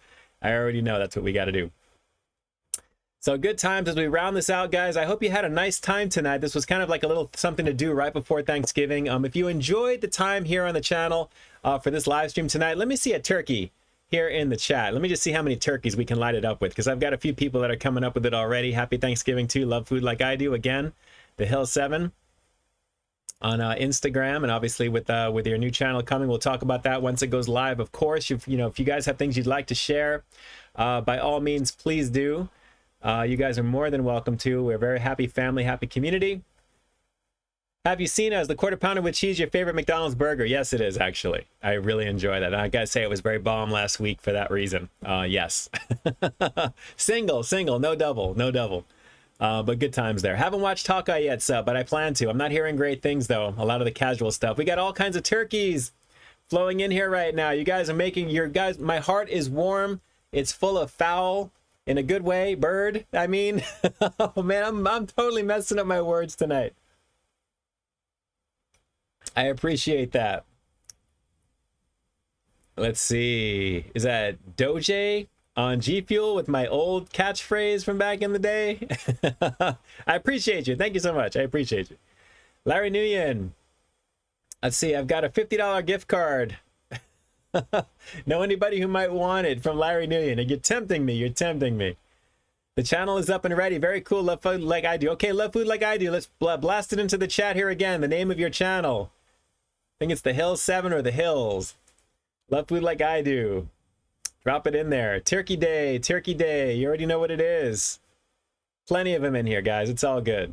[SPEAKER 2] I already know that's what we got to do. So good times as we round this out, guys. I hope you had a nice time tonight. This was kind of like a little something to do right before Thanksgiving. If you enjoyed the time here on the channel for this live stream tonight, let me see a turkey here in the chat. Let me just see how many turkeys we can light it up with, because I've got a few people that are coming up with it already. Happy Thanksgiving too. Love food like I do. Again, the Hill 7 on Instagram, and obviously with your new channel coming, we'll talk about that once it goes live. Of course, if you guys have things you'd like to share, by all means, please do. You guys are more than welcome to. We're a very happy family, happy community. Have you seen us? The quarter pounder with cheese, your favorite McDonald's burger? Yes, it is, actually. I really enjoy that. And I gotta say, it was very bomb last week for that reason. Yes. Single, no double. But good times there. Haven't watched Hawkeye yet, Sub, but I plan to. I'm not hearing great things, though. A lot of the casual stuff. We got all kinds of turkeys flowing in here right now. You guys are making my heart is warm. It's full of fowl in a good way. Bird, I mean. Oh, man, I'm totally messing up my words tonight. I appreciate that. Let's see. Is that Doje on G Fuel with my old catchphrase from back in the day? I appreciate you. Thank you so much. I appreciate you. Larry Nguyen. Let's see. I've got a $50 gift card. Know anybody who might want it from Larry Nguyen? You're tempting me. You're tempting me. The channel is up and ready. Very cool. Love food like I do. Okay, love food like I do. Let's blast it into the chat here again. The name of your channel. I think it's the Hills 7 or the Hills. Love food like I do. Drop it in there. Turkey Day, Turkey Day. You already know what it is. Plenty of them in here, guys. It's all good.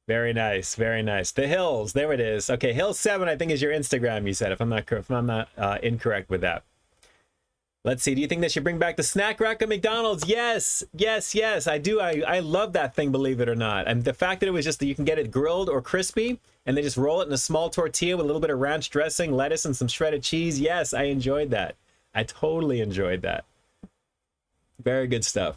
[SPEAKER 2] Very nice, very nice. The Hills, there it is. Okay, Hills 7, I think, is your Instagram, you said, if I'm not incorrect with that. Let's see. Do you think they should bring back the snack rack at McDonald's? Yes, yes, yes. I do. I love that thing, believe it or not. And the fact that it was just that you can get it grilled or crispy, and they just roll it in a small tortilla with a little bit of ranch dressing, lettuce, and some shredded cheese. Yes, I enjoyed that. I totally enjoyed that. Very good stuff.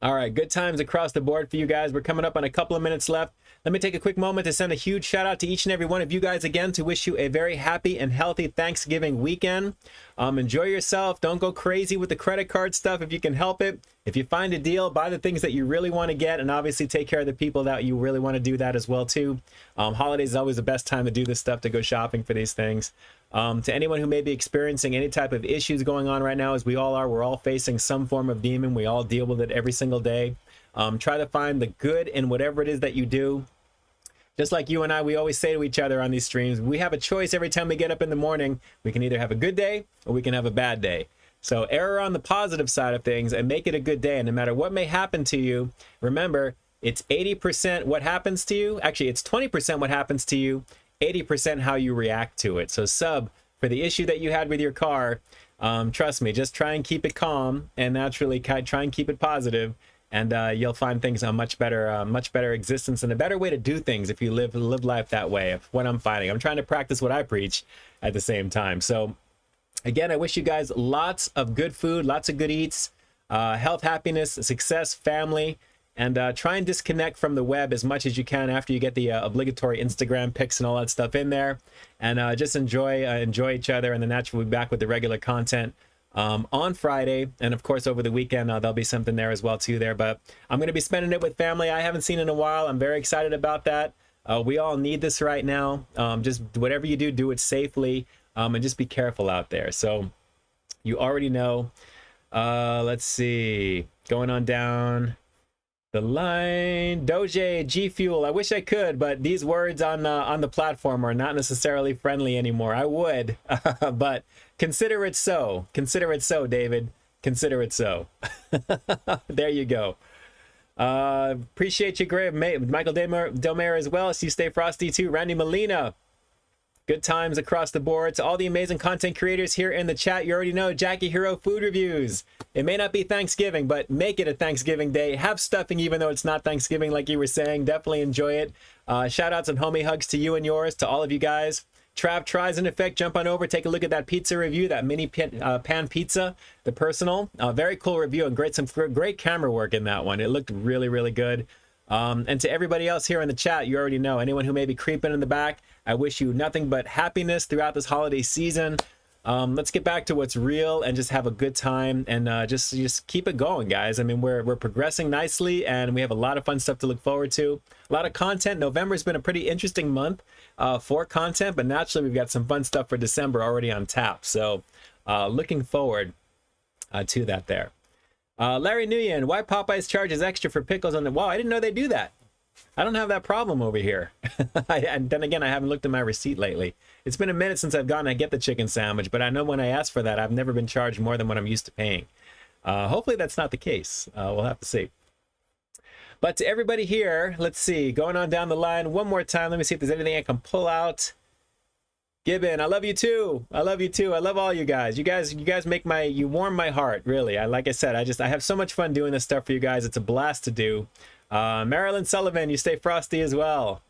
[SPEAKER 2] All right, good times across the board for you guys. We're coming up on a couple of minutes left. Let me take a quick moment to send a huge shout out to each and every one of you guys again, to wish you a very happy and healthy Thanksgiving weekend. Enjoy yourself. Don't go crazy with the credit card stuff if you can help it. If you find a deal, buy the things that you really want to get, and obviously take care of the people that you really want to do that as well too. Holidays is always the best time to do this stuff, to go shopping for these things. To anyone who may be experiencing any type of issues going on right now, as we all are, we're all facing some form of demon. We all deal with it every single day. Try to find the good in whatever it is that you do. Just like you and I, we always say to each other on these streams, we have a choice every time we get up in the morning. We can either have a good day or we can have a bad day. So err on the positive side of things and make it a good day. And no matter what may happen to you, remember, it's 80% what happens to you. Actually, it's 20% what happens to you, 80% how you react to it. So Sub, for the issue that you had with your car, trust me, just try and keep it calm and naturally try and keep it positive, and you'll find things a much better existence and a better way to do things if you live life that way. Of what I'm finding, I'm trying to practice what I preach at the same time. So again, I wish you guys lots of good food, lots of good eats, health, happiness, success, family, and try and disconnect from the web as much as you can after you get the obligatory Instagram pics and all that stuff in there, and just enjoy each other, and then naturally we'll be back with the regular content on Friday, and of course over the weekend there'll be something there as well too there. But I'm going to be spending it with family I haven't seen in a while. I'm very excited about that. We all need this right now. Just whatever you do, do it safely, and just be careful out there. So you already know. Let's see, going on down the line. Doge, G Fuel. I wish I could, but these words on the platform are not necessarily friendly anymore. I would, but consider it so. Consider it so, David. Consider it so. There you go. Appreciate you, Greg. Michael Delmer as well. So you stay frosty too. Randy Molina. Good times across the board. To all the amazing content creators here in the chat, you already know Jackie Hero Food Reviews. It may not be Thanksgiving, but make it a Thanksgiving day. Have stuffing even though it's not Thanksgiving like you were saying. Definitely enjoy it. Shout outs and homie hugs to you and yours, to all of you guys. Trav Tries in effect. Jump on over, take a look at that pizza review, that mini pan pizza, the personal. Very cool review and some great camera work in that one. It looked really, really good. And to everybody else here in the chat, you already know, anyone who may be creeping in the back, I wish you nothing but happiness throughout this holiday season. Let's get back to what's real and just have a good time, and just keep it going, guys. I mean, we're progressing nicely, and we have a lot of fun stuff to look forward to. A lot of content. November's been a pretty interesting month for content, but naturally we've got some fun stuff for December already on tap. So looking forward to that there. Larry Nguyen, why Popeyes charges extra for pickles on the wall? I didn't know they do that. I don't have that problem over here. And then again, I haven't looked at my receipt lately. It's been a minute since I've gone to get the chicken sandwich, but I know when I asked for that, I've never been charged more than what I'm used to paying. Hopefully that's not the case. We'll have to see. But to everybody here, let's see, going on down the line one more time. Let me see if there's anything I can pull out. Gibbon, I love you too. I love you too. I love all you guys. You guys make you warm my heart, really. Like I said, I have so much fun doing this stuff for you guys. It's a blast to do. Marilyn Sullivan, you stay frosty as well.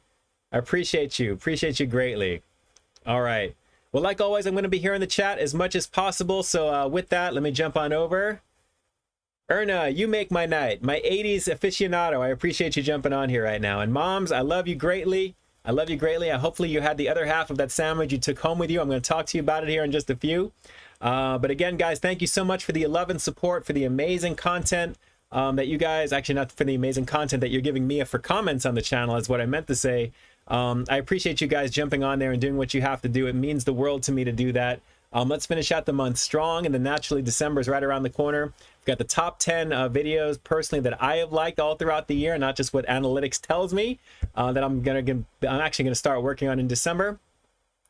[SPEAKER 2] I appreciate you greatly. All right, well, like always, I'm going to be here in the chat as much as possible, so with that, let me jump on over. Erna, you make my night, my 80s aficionado. I appreciate you jumping on here right now. And moms, I love you greatly. I love you greatly. Hopefully you had the other half of that sandwich you took home with you. I'm going to talk to you about it here in just a few. But again, guys, thank you so much for the love and support, for the amazing content that you guys, actually not for the amazing content that you're giving me for comments on the channel is what I meant to say. I appreciate you guys jumping on there and doing what you have to do. It means the world to me to do that. Let's finish out the month strong, and then naturally December is right around the corner. We've got the top 10 videos personally that I have liked all throughout the year, not just what analytics tells me, that I'm actually gonna start working on in December,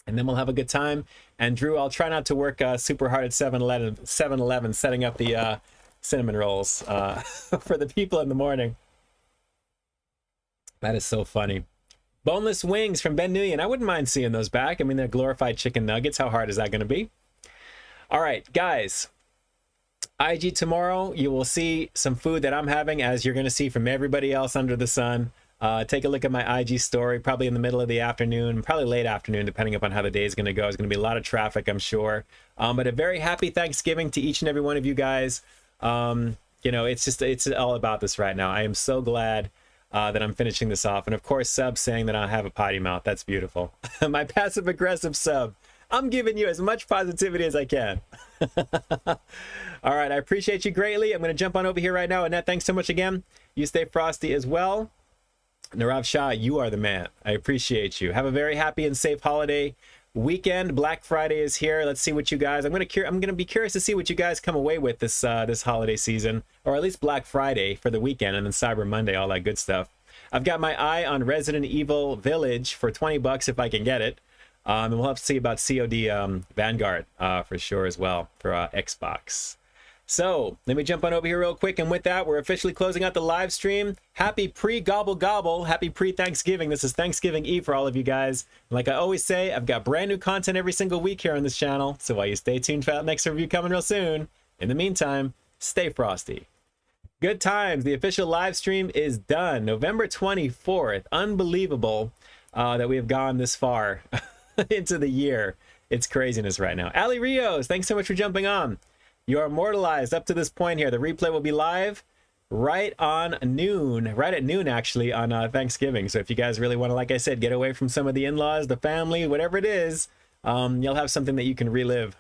[SPEAKER 2] and then we'll have a good time. And Drew, I'll try not to work super hard at 7-Eleven setting up the cinnamon rolls for the people in the morning. That is so funny. Boneless wings from Ben Nguyen. I wouldn't mind seeing those back. I mean, they're glorified chicken nuggets. How hard is that going to be? All right, guys. IG tomorrow, you will see some food that I'm having, as you're going to see from everybody else under the sun. Take a look at my IG story, probably in the middle of the afternoon, probably late afternoon, depending upon how the day is going to go. There's going to be a lot of traffic, I'm sure. But a very happy Thanksgiving to each and every one of you guys. You know, it's all about this right now. I am so glad that I'm finishing this off. And of course, Sub saying that I have a potty mouth. That's beautiful. My passive aggressive Sub. I'm giving you as much positivity as I can. All right, I appreciate you greatly. I'm going to jump on over here right now. Annette, thanks so much again. You stay frosty as well. Narav Shah, you are the man. I appreciate you. Have a very happy and safe holiday weekend. Black Friday is here. Let's see what you guys, I'm gonna be curious to see what you guys come away with this this holiday season, or at least Black Friday for the weekend, and then Cyber Monday, all that good stuff. I've got my eye on Resident Evil Village for 20 bucks if I can get it. And we'll have to see about COD Vanguard for sure as well for Xbox. So let me jump on over here real quick, and with that, we're officially closing out the live stream. Happy pre-gobble gobble, happy pre-Thanksgiving. This is Thanksgiving Eve for all of you guys. And like I always say, I've got brand new content every single week here on this channel, so while you stay tuned for that next review coming real soon, in the meantime, stay frosty. Good times. The official live stream is done. November 24th. Unbelievable that we have gone this far into the year. It's craziness right now. Ali Rios, thanks so much for jumping on. You are immortalized up to this point here. The replay will be live right on noon, right at noon actually, on Thanksgiving. So if you guys really want to, like I said, get away from some of the in-laws, the family, whatever it is, you'll have something that you can relive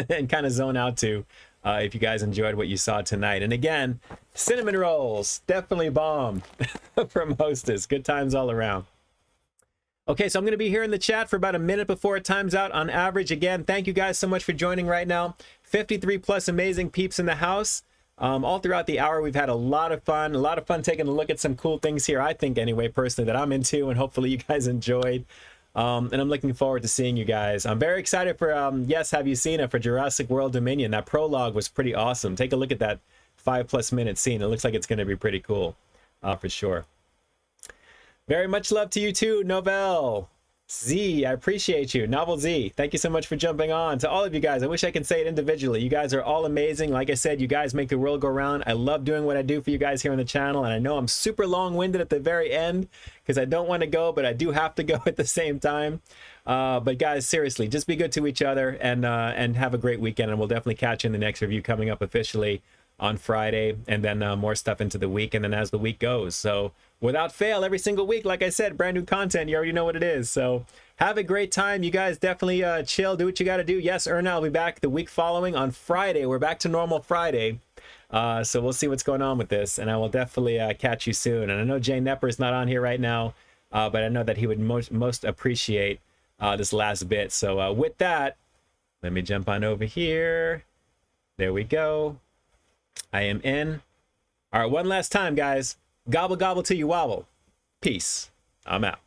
[SPEAKER 2] and kind of zone out to if you guys enjoyed what you saw tonight. And again, cinnamon rolls, definitely bomb from Hostess. Good times all around. Okay, so I'm going to be here in the chat for about a minute before it times out on average. Again, thank you guys so much for joining right now. 53 plus amazing peeps in the house. All throughout the hour, we've had a lot of fun taking a look at some cool things here, I think anyway, personally, that I'm into, and hopefully you guys enjoyed. And I'm looking forward to seeing you guys. I'm very excited for, yes, have you seen it, for Jurassic World Dominion. That prologue was pretty awesome. Take a look at that 5+ minute scene. It looks like it's going to be pretty cool, for sure. Very much love to you too, Novell. Z, I appreciate you. Novel Z, thank you so much for jumping on. To all of you guys, I wish I could say it individually. You guys are all amazing. Like I said, you guys make the world go round. I love doing what I do for you guys here on the channel, and I know I'm super long-winded at the very end because I don't want to go, but I do have to go at the same time. But guys, seriously, just be good to each other and have a great weekend, and we'll definitely catch you in the next review coming up officially on Friday, and then more stuff into the week, and then as the week goes. So without fail, every single week, like I said, brand new content. You already know what it is. So have a great time. You guys definitely chill, do what you got to do. Yes, Erna, I'll be back the week following on Friday. We're back to normal Friday. So we'll see what's going on with this, and I will definitely catch you soon. And I know Jay Nepper is not on here right now, but I know that he would most appreciate this last bit. So with that, let me jump on over here. There we go. I am in. All right, one last time, guys. Gobble, gobble till you wobble. Peace. I'm out.